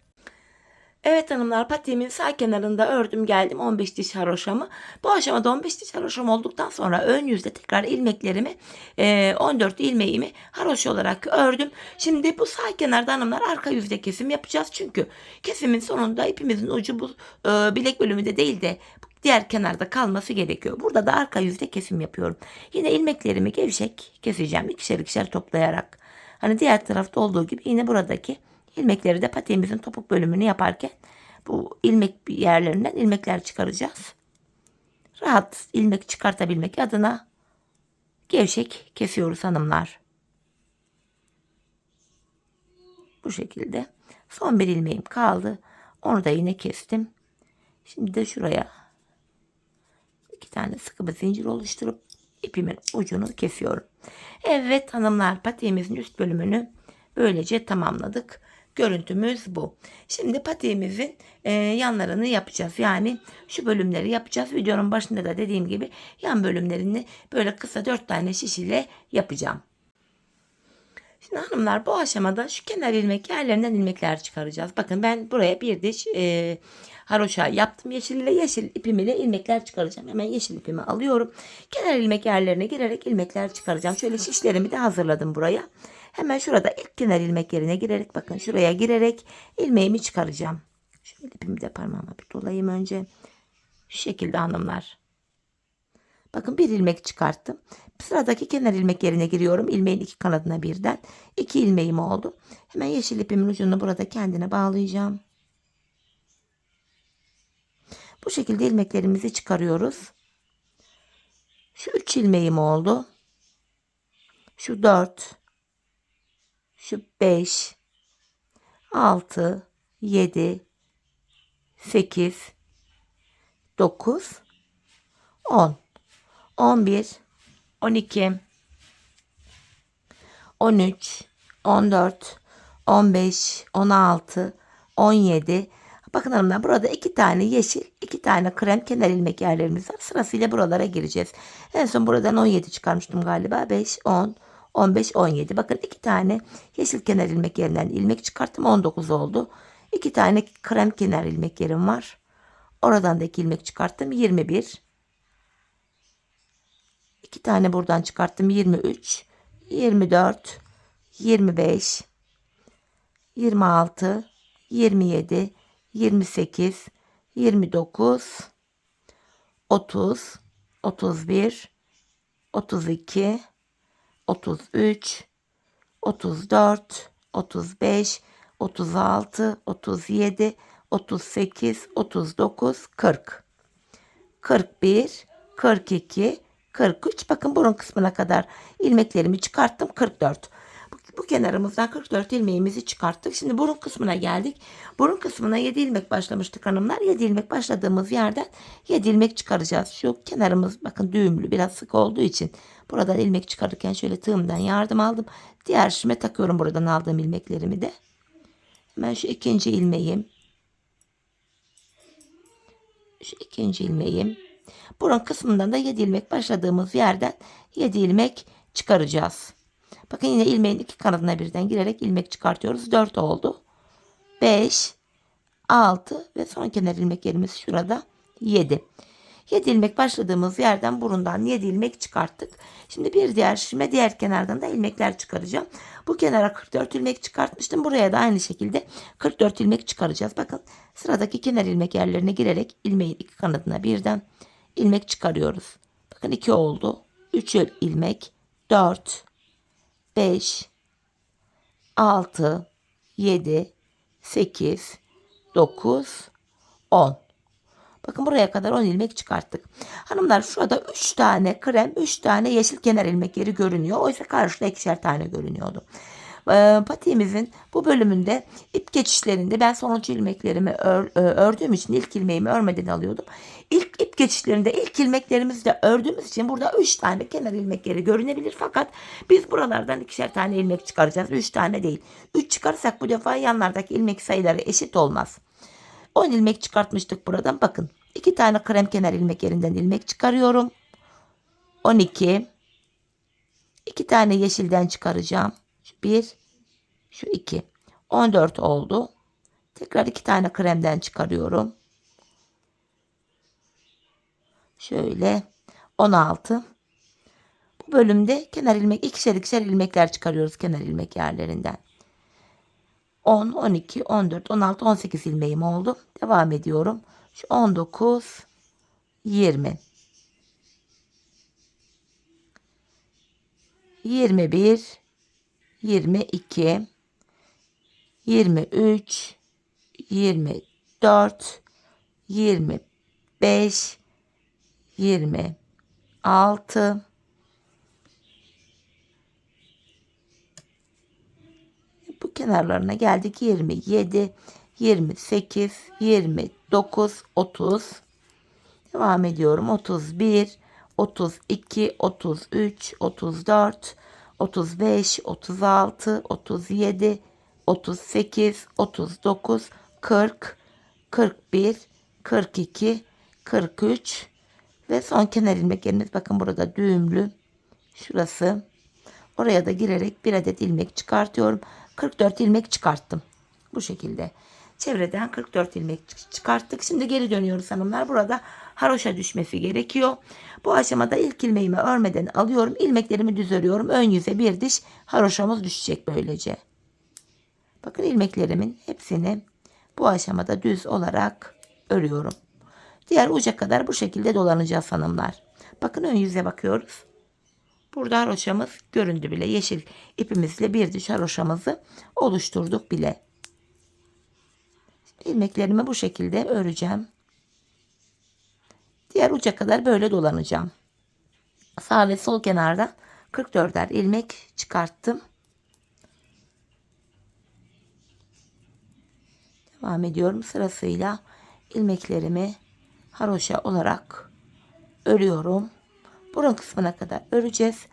Evet hanımlar, patiğimin sağ kenarında ördüm geldim 15 diş haroşamı. Bu aşamada 15 diş haroşam olduktan sonra ön yüzde tekrar ilmeklerimi 14 ilmeğimi haroşa olarak ördüm. Şimdi bu sağ kenarda hanımlar arka yüzde kesim yapacağız. Çünkü kesimin sonunda ipimizin ucu bu bilek bölümünde değil de diğer kenarda kalması gerekiyor. Burada da arka yüzde kesim yapıyorum. Yine ilmeklerimi gevşek keseceğim, ikişer ikişer toplayarak. Hani diğer tarafta olduğu gibi yine buradaki ilmekleri de patiğimizin topuk bölümünü yaparken bu ilmek yerlerinden ilmekler çıkaracağız. Rahat ilmek çıkartabilmek adına gevşek kesiyoruz hanımlar. Bu şekilde. Son bir ilmeğim kaldı. Onu da yine kestim. Şimdi de şuraya 2 tane sıkı bir zincir oluşturup ipimin ucunu kesiyorum. Evet hanımlar, patiğimizin üst bölümünü böylece tamamladık. Görüntümüz bu. Şimdi patiğimizin yanlarını yapacağız. Yani şu bölümleri yapacağız. Videonun başında da dediğim gibi yan bölümlerini böyle kısa 4 tane şiş ile yapacağım. Şimdi hanımlar, bu aşamada şu kenar ilmek yerlerinden ilmekler çıkaracağız. Bakın ben buraya bir diş haroşa yaptım. Yeşil ile yeşil ipim ile ilmekler çıkaracağım. Hemen yeşil ipimi alıyorum. Kenar ilmek yerlerine girerek ilmekler çıkaracağım. Şöyle şişlerimi de hazırladım buraya. Hemen şurada ilk kenar ilmek yerine girerek, bakın şuraya girerek ilmeğimi çıkaracağım. Şöyle ipimi de parmağıma bir dolayayım önce. Şu şekilde hanımlar. Bakın bir ilmek çıkarttım. Sıradaki kenar ilmek yerine giriyorum. İlmeğin iki kanadına birden. 2 ilmeğim oldu. Hemen yeşil ipimin ucunu burada kendine bağlayacağım. Bu şekilde ilmeklerimizi çıkarıyoruz. Şu 3 ilmeğim oldu. Şu 4. Şu 5. 6. 7. 8. 9. 10. 11. 12. 13. 14. 15. 16. 17. Bakın hanımlar, burada 2 tane yeşil, 2 tane krem kenar ilmek yerlerimiz var. Sırasıyla buralara gireceğiz. En son buradan 17 çıkarmıştım galiba. 5, 10, 15, 17. Bakın 2 tane yeşil kenar ilmek yerinden ilmek çıkarttım. 19 oldu. 2 tane krem kenar ilmek yerim var. Oradan da 2 ilmek çıkarttım. 21. 2 tane buradan çıkarttım. 23, 24, 25, 26, 27, 28, 29, 30, 31, 32, 33, 34, 35, 36, 37, 38, 39, 40, 41, 42, 43. Bakın burun kısmına kadar ilmeklerimi çıkarttım. 44. Bu kenarımızdan 44 ilmeğimizi çıkarttık. Şimdi burun kısmına geldik. Burun kısmına 7 ilmek başlamıştık hanımlar. 7 ilmek başladığımız yerden 7 ilmek çıkaracağız. Şu kenarımız bakın düğümlü, biraz sık olduğu için buradan ilmek çıkarırken şöyle tığımdan yardım aldım. Diğer şişime takıyorum buradan aldığım ilmeklerimi de. Hemen şu ikinci ilmeğim. Şu ikinci ilmeğim. Burun kısmından da 7 ilmek başladığımız yerden 7 ilmek çıkaracağız. Bakın yine ilmeğin iki kanadına birden girerek ilmek çıkartıyoruz. 4 oldu. 5, 6 ve son kenar ilmek yerimiz şurada 7. 7 ilmek başladığımız yerden burundan 7 ilmek çıkarttık. Şimdi bir diğer şişime diğer kenardan da ilmekler çıkaracağım. Bu kenara 44 ilmek çıkartmıştım. Buraya da aynı şekilde 44 ilmek çıkaracağız. Bakın sıradaki kenar ilmek yerlerine girerek ilmeğin iki kanadına birden ilmek çıkarıyoruz. Bakın 2 oldu. 3 ilmek, 4, 5, 6, 7, 8, 9, 10. Bakın buraya kadar 10 ilmek çıkarttık. Hanımlar şurada 3 tane krem, 3 tane yeşil kenar ilmek yeri görünüyor. Oysa karşıda 2'şer tane görünüyordu. Patiğimizin bu bölümünde ip geçişlerinde ben sonuncu ilmeklerimi ördüğüm için ilk ilmeğimi örmeden alıyordum. İlk ip geçişlerinde ilk ilmeklerimizi de ördüğümüz için burada 3 tane kenar ilmek yeri görünebilir. Fakat biz buralardan 2'şer tane ilmek çıkaracağız. 3 tane değil. 3 çıkarırsak bu defa yanlardaki ilmek sayıları eşit olmaz. 10 ilmek çıkartmıştık buradan. Bakın 2 tane krem kenar ilmek yerinden ilmek çıkarıyorum. 12. 2 tane yeşilden çıkaracağım. Şu 1, şu 2. 14 oldu. Tekrar 2 tane kremden çıkarıyorum. Şöyle 16. Bu bölümde kenar ilmek ikişer ilmekler çıkarıyoruz kenar ilmek yerlerinden. 10, 12, 14, 16, 18 ilmeğim oldu. Devam ediyorum. Şu 19, 20. 21, 22, 23, 24, 25, 26, bu kenarlarına geldik. 27, 28, 29, 30. Devam ediyorum. 31, 32, 33, 34, 35, 36, 37, 38, 39, 40, 41, 42, 43 ve son kenar ilmeklerimiz bakın burada düğümlü. Şurası. Oraya da girerek bir adet ilmek çıkartıyorum. 44 ilmek çıkarttım. Bu şekilde. Çevreden 44 ilmek çıkarttık. Şimdi geri dönüyoruz hanımlar. Burada haroşa düşmesi gerekiyor. Bu aşamada ilk ilmeğimi örmeden alıyorum. İlmeklerimi düz örüyorum. Ön yüze bir diş haroşamız düşecek böylece. Bakın ilmeklerimin hepsini bu aşamada düz olarak örüyorum. Diğer uca kadar bu şekilde dolanacağız hanımlar. Bakın ön yüze bakıyoruz. Burada haroşamız göründü bile. Yeşil ipimizle bir diş haroşamızı oluşturduk bile. İlmeklerimi bu şekilde öreceğim. Diğer uca kadar böyle dolanacağım. Sağ ve sol kenardan 44'er ilmek çıkarttım. Devam ediyorum. Sırasıyla ilmeklerimi haroşa olarak örüyorum. Burun kısmına kadar öreceğiz.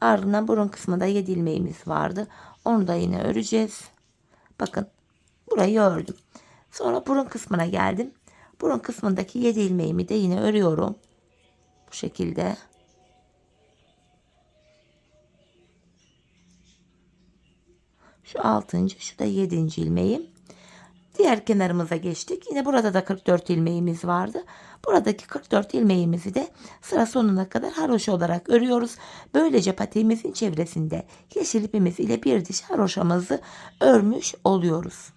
Ardından burun kısmında 7 ilmeğimiz vardı. Onu da yine öreceğiz. Bakın burayı ördüm. Sonra burun kısmına geldim. Burun kısmındaki 7 ilmeğimi de yine örüyorum. Bu şekilde. Şu 6. şu da 7. ilmeğim. Diğer kenarımıza geçtik. Yine burada da 44 ilmeğimiz vardı. Buradaki 44 ilmeğimizi de sıra sonuna kadar haroşa olarak örüyoruz. Böylece patiğimizin çevresinde yeşil ipimiz ile bir diş haroşamızı örmüş oluyoruz.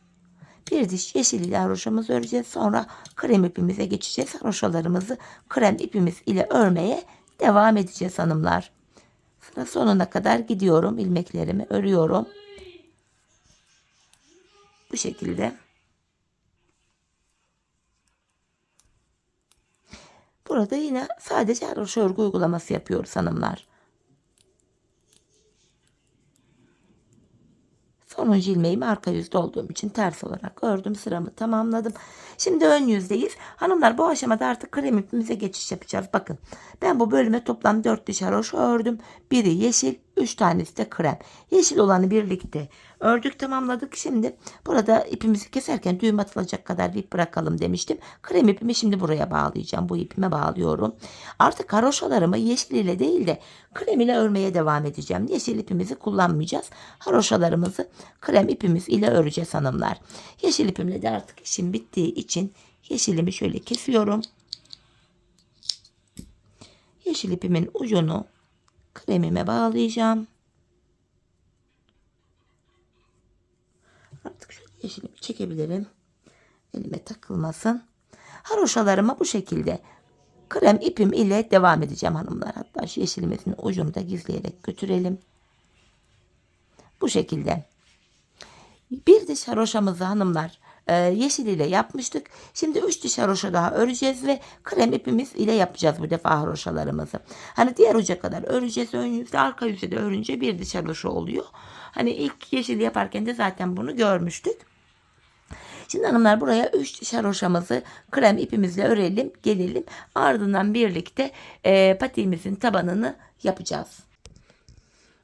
Bir diş yeşil ile haroşamızı öreceğiz. Sonra krem ipimize geçeceğiz. Haroşalarımızı krem ipimiz ile örmeye devam edeceğiz hanımlar. Sıra sonuna kadar gidiyorum. İlmeklerimi örüyorum. Bu şekilde. Burada yine sadece haroşa örgü uygulaması yapıyoruz hanımlar. Sonuncu ilmeğimi arka yüzde olduğum için ters olarak ördüm. Sıramı tamamladım. Şimdi ön yüzdeyiz. Hanımlar bu aşamada artık krem ipimize geçiş yapacağız. Bakın ben bu bölüme toplam 4 diş haroşa ördüm. Biri yeşil, 3 tanesi de krem. Yeşil olanı birlikte ördük, tamamladık. Şimdi burada ipimizi keserken düğüm atılacak kadar bir ip bırakalım demiştim. Krem ipimi şimdi buraya bağlayacağım. Bu ipime bağlıyorum. Artık haroşalarımı yeşil ile değil de krem ile örmeye devam edeceğim. Yeşil ipimizi kullanmayacağız. Haroşalarımızı krem ipimiz ile öreceğiz hanımlar. Yeşil ipimle de artık işim bittiği için yeşilimi şöyle kesiyorum. Yeşil ipimin ucunu kremime bağlayacağım. Artık şöyle yeşilimi çekebilirim. Elime takılmasın. Haroşalarımı bu şekilde krem ipim ile devam edeceğim hanımlar. Hatta şu yeşilimizin ucunu da gizleyerek götürelim. Bu şekilde. Bir diş haroşamızı hanımlar yeşil ile yapmıştık. Şimdi 3 diş haroşa daha öreceğiz ve krem ipimiz ile yapacağız bu defa haroşalarımızı. Hani diğer uca kadar öreceğiz. Ön yüzde arka yüzde de örünce bir diş haroşa oluyor. Hani ilk yeşil yaparken de zaten bunu görmüştük. Şimdi hanımlar buraya 3 diş haroşamızı krem ipimizle örelim, gelelim. Ardından birlikte patiğimizin tabanını yapacağız.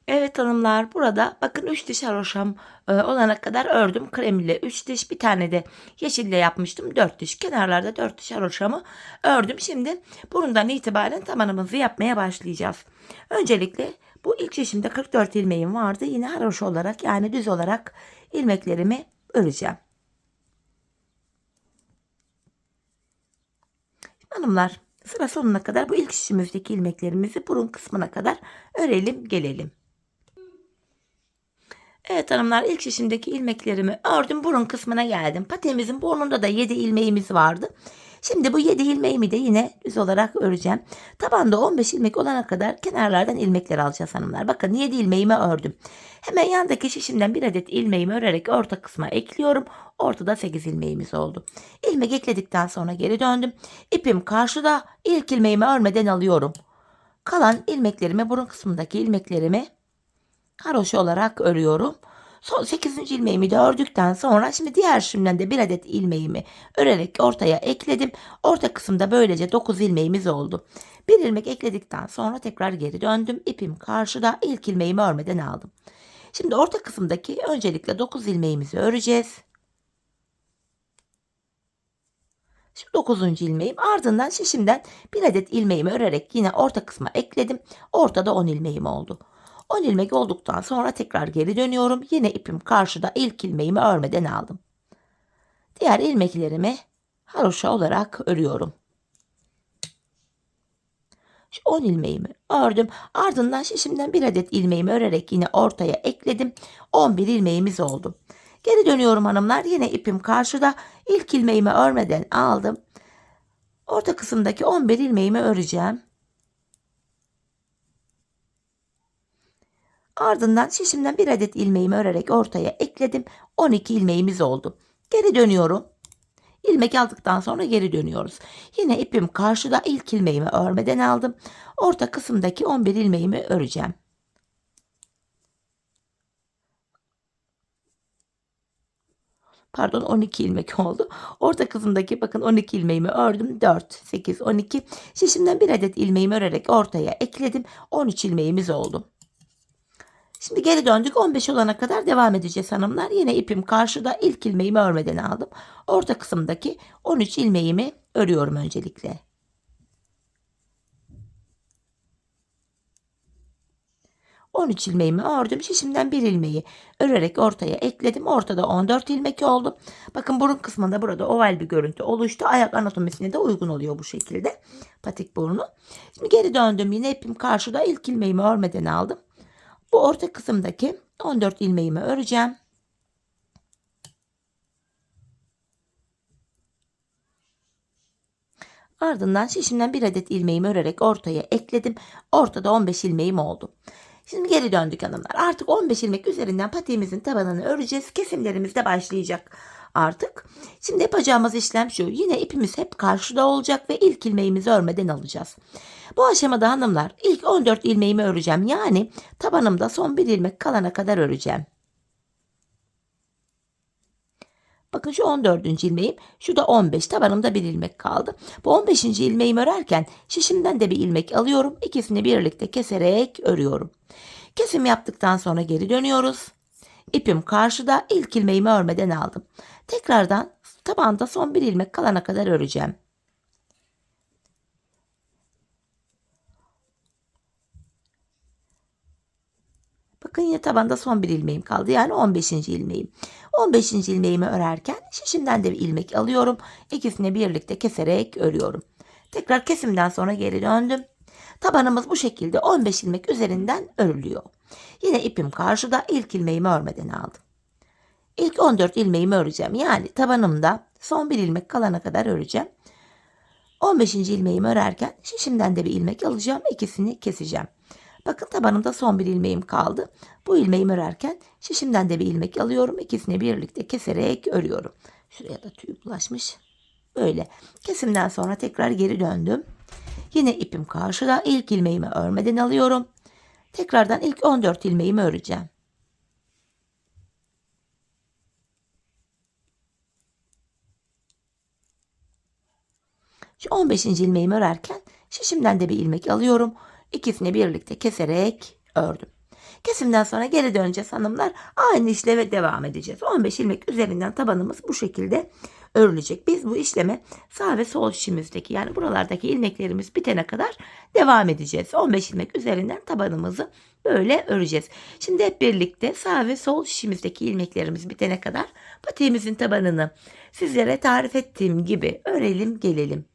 Evet hanımlar, burada bakın 3 diş haroşam olana kadar ördüm. Krem ile 3 diş, bir tane de yeşille yapmıştım 4 diş. Kenarlarda 4 diş haroşamı ördüm. Şimdi bundan itibaren tabanımızı yapmaya başlayacağız. Öncelikle bu ilk şişimde 44 ilmeğim vardı. Yine haroşa olarak, yani düz olarak ilmeklerimi öreceğim. Hanımlar, sıra sonuna kadar bu ilk şişimizdeki ilmeklerimizi burun kısmına kadar örelim, gelelim. Evet hanımlar, ilk şişimdeki ilmeklerimi ördüm, burun kısmına geldim. Patiğimizin burnunda da 7 ilmeğimiz vardı. Şimdi bu 7 ilmeğimi de yine düz olarak öreceğim. Tabanda 15 ilmek olana kadar kenarlardan ilmekler alacağız hanımlar. Bakın 7 ilmeğimi ördüm. Hemen yandaki şişimden bir adet ilmeğimi örerek orta kısma ekliyorum. Ortada 8 ilmeğimiz oldu. İlmek ekledikten sonra geri döndüm. İpim karşıda, ilk ilmeğimi örmeden alıyorum. Kalan ilmeklerimi, burun kısmındaki ilmeklerimi haroşa olarak örüyorum. Son 8. ilmeğimi de ördükten sonra şimdi diğer şişimden de bir adet ilmeğimi örerek ortaya ekledim. Orta kısımda böylece 9 ilmeğimiz oldu. Bir ilmek ekledikten sonra tekrar geri döndüm. İpim karşıda, ilk ilmeğimi örmeden aldım. Şimdi orta kısımdaki öncelikle 9 ilmeğimizi öreceğiz. Şu 9. ilmeğim, ardından şişimden bir adet ilmeğimi örerek yine orta kısma ekledim. Ortada 10 ilmeğim oldu. 10 ilmek olduktan sonra tekrar geri dönüyorum. Yine ipim karşıda, ilk ilmeğimi örmeden aldım. Diğer ilmeklerimi haroşa olarak örüyorum. Şu 10 ilmeğimi ördüm. Ardından şişimden bir adet ilmeğimi örerek yine ortaya ekledim. 11 ilmeğimiz oldu. Geri dönüyorum hanımlar. Yine ipim karşıda. İlk ilmeğimi örmeden aldım. Orta kısımdaki 11 ilmeğimi öreceğim. Ardından şişimden bir adet ilmeğimi örerek ortaya ekledim. 12 ilmeğimiz oldu. Geri dönüyorum. İlmek aldıktan sonra geri dönüyoruz. Yine ipim karşıda, ilk ilmeğimi örmeden aldım. Orta kısımdaki 11 ilmeğimi öreceğim. Pardon, 12 ilmek oldu. Orta kısımdaki bakın 12 ilmeğimi ördüm. 4, 8, 12. Şişimden bir adet ilmeğimi örerek ortaya ekledim. 13 ilmeğimiz oldu. Şimdi geri döndük. 15 olana kadar devam edeceğiz hanımlar. Yine ipim karşıda, ilk ilmeğimi örmeden aldım. Orta kısımdaki 13 ilmeğimi örüyorum öncelikle. ...13 ilmeğimi ördüm. Şişimden bir ilmeği örerek ortaya ekledim. Ortada 14 ilmek oldu. Bakın burun kısmında burada oval bir görüntü oluştu. Ayak anatomisine de uygun oluyor bu şekilde. Patik burnu. Şimdi geri döndüm. Yine ipim karşıda, ilk ilmeğimi örmeden aldım. Bu orta kısımdaki 14 ilmeğimi öreceğim. Ardından şişimden bir adet ilmeğimi örerek ortaya ekledim. Ortada 15 ilmeğim oldu. Şimdi geri döndük hanımlar. Artık 15 ilmek üzerinden patiğimizin tabanını öreceğiz. Kesimlerimiz de başlayacak artık. Şimdi yapacağımız işlem şu. Yine ipimiz hep karşıda olacak ve ilk ilmeğimizi örmeden alacağız. Bu aşamada hanımlar ilk 14 ilmeğimi öreceğim. Yani tabanımda son bir ilmek kalana kadar öreceğim. Bakın şu 14. ilmeğim, şu da 15. Tabanımda bir ilmek kaldı. Bu 15. ilmeğimi örerken şişimden de bir ilmek alıyorum. İkisini birlikte keserek örüyorum. Kesim yaptıktan sonra geri dönüyoruz. İpim karşıda, ilk ilmeğimi örmeden aldım. Tekrardan tabanda son bir ilmek kalana kadar öreceğim. Bakın yine tabanda son bir ilmeğim kaldı. Yani 15. ilmeğim. 15. ilmeğimi örerken şişimden de bir ilmek alıyorum. İkisini birlikte keserek örüyorum. Tekrar kesimden sonra geri döndüm. Tabanımız bu şekilde 15 ilmek üzerinden örülüyor. Yine ipim karşıda, ilk ilmeğimi örmeden aldım. İlk 14 ilmeğimi öreceğim. Yani tabanımda son bir ilmek kalana kadar öreceğim. 15. ilmeğimi örerken şişimden de bir ilmek alacağım. İkisini keseceğim. Bakın tabanımda son bir ilmeğim kaldı. Bu ilmeğimi örerken şişimden de bir ilmek alıyorum. İkisini birlikte keserek örüyorum. Şuraya da tüy bulaşmış. Böyle. Kesimden sonra tekrar geri döndüm. Yine ipim karşıda. İlk ilmeğimi örmeden alıyorum. Tekrardan ilk 14 ilmeğimi öreceğim. Şu 15. ilmeğimi örerken şişimden de bir ilmek alıyorum. İkisini birlikte keserek ördüm. Kesimden sonra geri döneceğiz hanımlar. Aynı işleme devam edeceğiz. 15 ilmek üzerinden tabanımız bu şekilde örülecek. Biz bu işleme sağ ve sol şişimizdeki, yani buralardaki ilmeklerimiz bitene kadar devam edeceğiz. 15 ilmek üzerinden tabanımızı böyle öreceğiz. Şimdi hep birlikte sağ ve sol şişimizdeki ilmeklerimiz bitene kadar patiğimizin tabanını sizlere tarif ettiğim gibi örelim gelelim.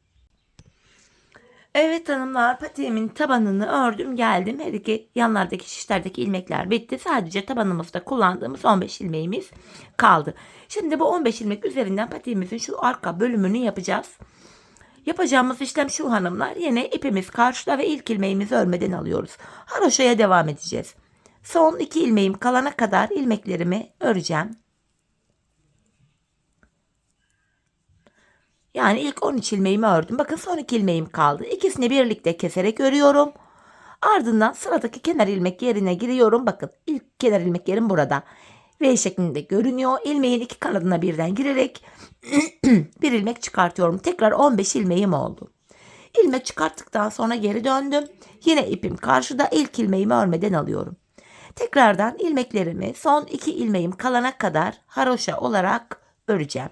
Evet hanımlar, patiğimin tabanını ördüm geldim. Her iki yanlardaki şişlerdeki ilmekler bitti. Sadece tabanımızda kullandığımız 15 ilmeğimiz kaldı. Şimdi bu 15 ilmek üzerinden patiğimizin şu arka bölümünü yapacağız. Yapacağımız işlem şu hanımlar. Yine ipimiz karşıda ve ilk ilmeğimizi örmeden alıyoruz. Haroşaya devam edeceğiz. Son 2 ilmeğim kalana kadar ilmeklerimi öreceğim. Yani ilk 13 ilmeğimi ördüm. Bakın son 2 ilmeğim kaldı. İkisini birlikte keserek örüyorum. Ardından sıradaki kenar ilmek yerine giriyorum. Bakın ilk kenar ilmek yerim burada. V şeklinde görünüyor. İlmeğin iki kanadına birden girerek bir ilmek çıkartıyorum. Tekrar 15 ilmeğim oldu. İlmek çıkarttıktan sonra geri döndüm. Yine ipim karşıda, ilk ilmeğimi örmeden alıyorum. Tekrardan ilmeklerimi son 2 ilmeğim kalana kadar haroşa olarak öreceğim.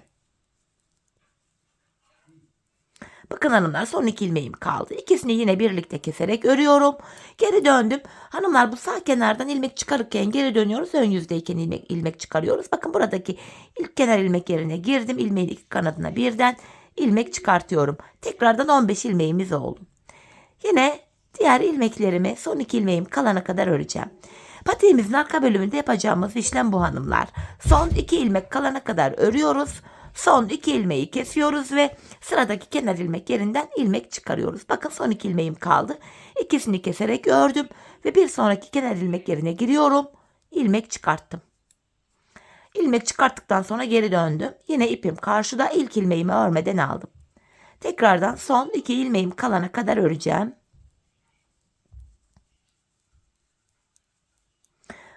Bakın hanımlar, son 2 ilmeğim kaldı. İkisini yine birlikte keserek örüyorum. Geri döndüm. Hanımlar, bu sağ kenardan ilmek çıkarırken geri dönüyoruz. Ön yüzdeyken ilmek çıkarıyoruz. Bakın buradaki ilk kenar ilmek yerine girdim. İlmeğin iki kanadına birden ilmek çıkartıyorum. Tekrardan 15 ilmeğimiz oldu. Yine diğer ilmeklerimi son 2 ilmeğim kalana kadar öreceğim. Patiğimizin arka bölümünde yapacağımız işlem bu hanımlar. Son 2 ilmek kalana kadar örüyoruz. Son 2 ilmeği kesiyoruz ve sıradaki kenar ilmek yerinden ilmek çıkarıyoruz. Bakın son 2 ilmeğim kaldı. İkisini keserek ördüm ve bir sonraki kenar ilmek yerine giriyorum. İlmek çıkarttım. İlmek çıkarttıktan sonra geri döndüm. Yine ipim karşıda, ilk ilmeğimi örmeden aldım. Tekrardan son 2 ilmeğim kalana kadar öreceğim.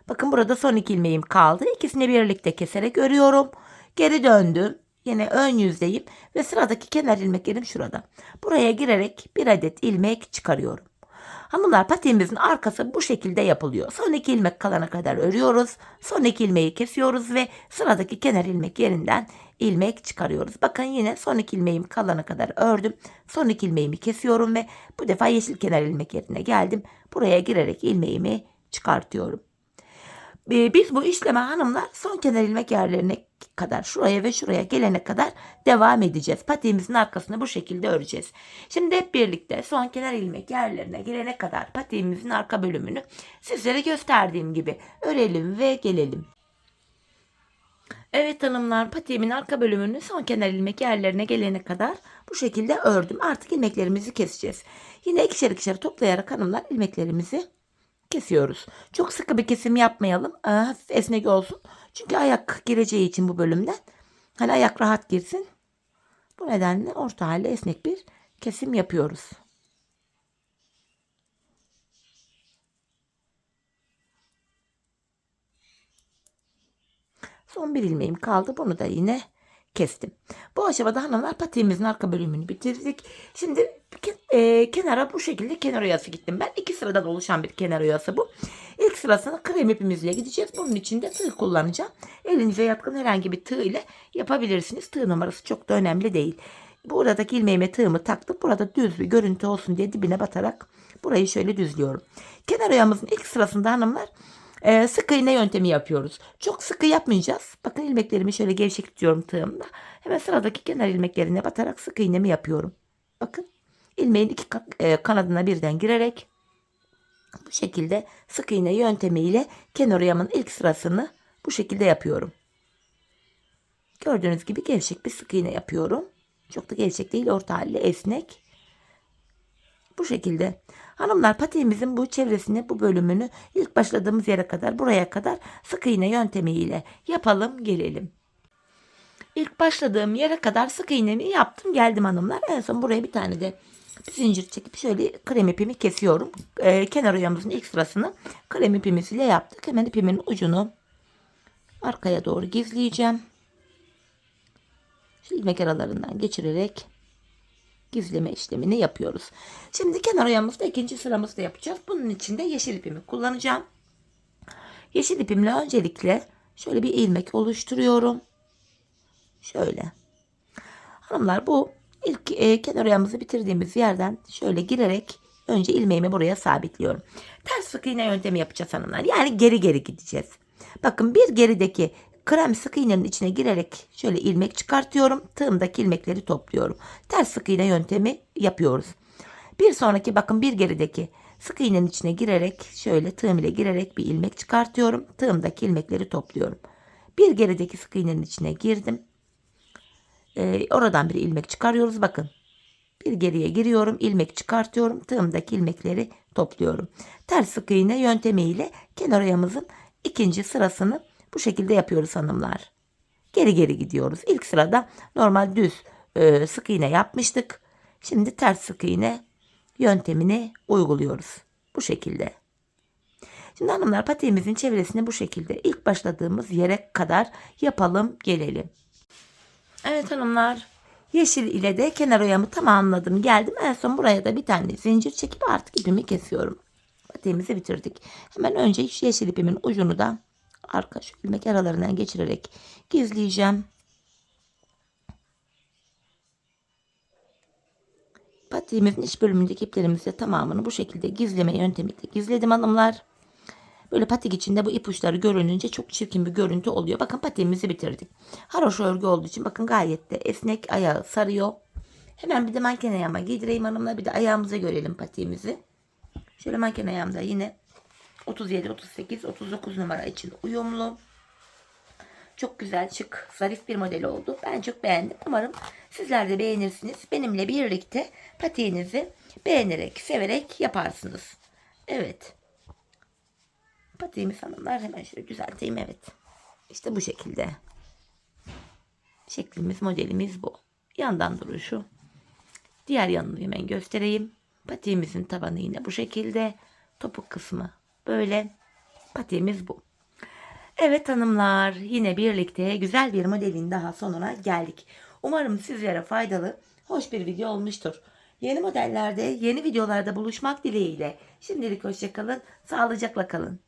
Bakın burada son 2 ilmeğim kaldı. İkisini birlikte keserek örüyorum. Geri döndüm. Yine ön yüzdeyim ve sıradaki kenar ilmeklerim şurada. Buraya girerek bir adet ilmek çıkarıyorum. Hanımlar, patiğimizin arkası bu şekilde yapılıyor. Son 2 ilmek kalana kadar örüyoruz. Son 2 ilmeği kesiyoruz ve sıradaki kenar ilmek yerinden ilmek çıkarıyoruz. Bakın yine son 2 ilmeğim kalana kadar ördüm. Son 2 ilmeğimi kesiyorum ve bu defa yeşil kenar ilmek yerine geldim. Buraya girerek ilmeğimi çıkartıyorum. Biz bu işleme hanımlar son kenar ilmek yerlerine kadar, şuraya ve şuraya gelene kadar devam edeceğiz. Patiğimizin arkasını bu şekilde öreceğiz. Şimdi hep birlikte son kenar ilmek yerlerine gelene kadar patiğimizin arka bölümünü sizlere gösterdiğim gibi örelim ve gelelim. Evet hanımlar, patiğimin arka bölümünü son kenar ilmek yerlerine gelene kadar bu şekilde ördüm. Artık ilmeklerimizi keseceğiz. Yine ikişer ikişer toplayarak hanımlar ilmeklerimizi kesiyoruz. Çok sıkı bir kesim yapmayalım. Hafif esnek olsun. Çünkü ayak gireceği için bu bölümden. Hani ayak rahat girsin. Bu nedenle orta halde esnek bir kesim yapıyoruz. Son bir ilmeğim kaldı. Bunu da yine kestim. Bu aşamada hanımlar patiğimizin arka bölümünü bitirdik. Şimdi kenara bu şekilde kenar oyası gittim. Ben 2 sıradan oluşan bir kenar oyası bu. İlk sırasını krem ipimizle gideceğiz. Bunun için de tığ kullanacağım. Elinize yatkın herhangi bir tığ ile yapabilirsiniz. Tığ numarası çok da önemli değil. Buradaki ilmeğime tığımı taktım. Burada düz bir görüntü olsun diye dibine batarak burayı şöyle düzlüyorum. Kenar oyamızın ilk sırasında hanımlar sık iğne yöntemi yapıyoruz. Çok sıkı yapmayacağız. Bakın ilmeklerimi şöyle gevşek tutuyorum tığımda. Hemen sıradaki kenar ilmeklerine batarak sık iğnemi yapıyorum. Bakın ilmeğin iki kanadına birden girerek bu şekilde sık iğne yöntemiyle kenar oyamın ilk sırasını bu şekilde yapıyorum. Gördüğünüz gibi gevşek bir sık iğne yapıyorum. Çok da gevşek değil, orta halli esnek. Bu şekilde. Hanımlar, patiğimizin bu çevresini, bu bölümünü ilk başladığımız yere kadar, buraya kadar sık iğne yöntemiyle yapalım gelelim. İlk başladığım yere kadar sık iğnemi yaptım geldim hanımlar. En son buraya bir tane de bir zincir çekip şöyle krem ipimi kesiyorum. Kenar oyamızın ilk sırasını krem ipimiz ile yaptık. Hemen ipimin ucunu arkaya doğru gizleyeceğim. Şu ilmek aralarından geçirerek gizleme işlemini yapıyoruz. Şimdi kenar oyamızda ikinci sıramızda yapacağız. Bunun için de yeşil ipimi kullanacağım. Yeşil ipimle öncelikle şöyle bir ilmek oluşturuyorum. Şöyle. Hanımlar bu ilk kenar oyamızı bitirdiğimiz yerden şöyle girerek önce ilmeğimi buraya sabitliyorum. Ters sık iğne yöntemi yapacağız hanımlar. Yani geri geri gideceğiz. Bakın bir gerideki krem sık iğnenin içine girerek şöyle ilmek çıkartıyorum. Tığımdaki ilmekleri topluyorum. Ters sık iğne yöntemi yapıyoruz. Bir sonraki bakın bir gerideki sık iğnenin içine girerek şöyle tığım ile girerek bir ilmek çıkartıyorum. Tığımdaki ilmekleri topluyorum. Bir gerideki sık iğnenin içine girdim. Oradan bir ilmek çıkarıyoruz. Bakın bir geriye giriyorum, ilmek çıkartıyorum, tığımdaki ilmekleri topluyorum. Ters sık iğne yöntemiyle kenar oyamızın ikinci sırasını bu şekilde yapıyoruz hanımlar. Geri geri gidiyoruz. İlk sırada normal düz sık iğne yapmıştık. Şimdi ters sık iğne yöntemini uyguluyoruz. Bu şekilde. Şimdi hanımlar patiğimizin çevresini bu şekilde ilk başladığımız yere kadar yapalım gelelim. Evet hanımlar, yeşil ile de kenar oyamı tamamladım geldim. En son buraya da bir tane zincir çekip artık ipimi kesiyorum. Patiğimizi bitirdik. Hemen önce şu yeşil ipimin ucunu da arka şu ilmek aralarından geçirerek gizleyeceğim. Patiğimizin iç bölümündeki iplerimizi tamamını bu şekilde gizleme yöntemiyle gizledim hanımlar. Böyle patik içinde bu ipuçları görününce çok çirkin bir görüntü oluyor. Bakın patiğimizi bitirdik. Haroşa örgü olduğu için bakın gayet de esnek, ayağı sarıyor. Hemen bir de manken ayağıma giydireyim hanımlar. Bir de ayağımıza görelim patiğimizi. Şöyle manken ayağımda yine 37, 38, 39 numara için uyumlu. Çok güzel, şık, zarif bir model oldu. Ben çok beğendim. Umarım sizler de beğenirsiniz. Benimle birlikte patiğinizi beğenerek, severek yaparsınız. Evet. Patiğimiz hanımlar hemen şöyle düzelteyim. Evet. İşte bu şekilde. Şeklimiz, modelimiz bu. Yandan duruşu. Diğer yanını hemen göstereyim. Patiğimizin tabanı yine bu şekilde. Topuk kısmı böyle. Patiğimiz bu. Evet hanımlar, yine birlikte güzel bir modelin daha sonuna geldik. Umarım sizlere faydalı, hoş bir video olmuştur. Yeni modellerde, yeni videolarda buluşmak dileğiyle. Şimdilik hoşça kalın, sağlıcakla kalın.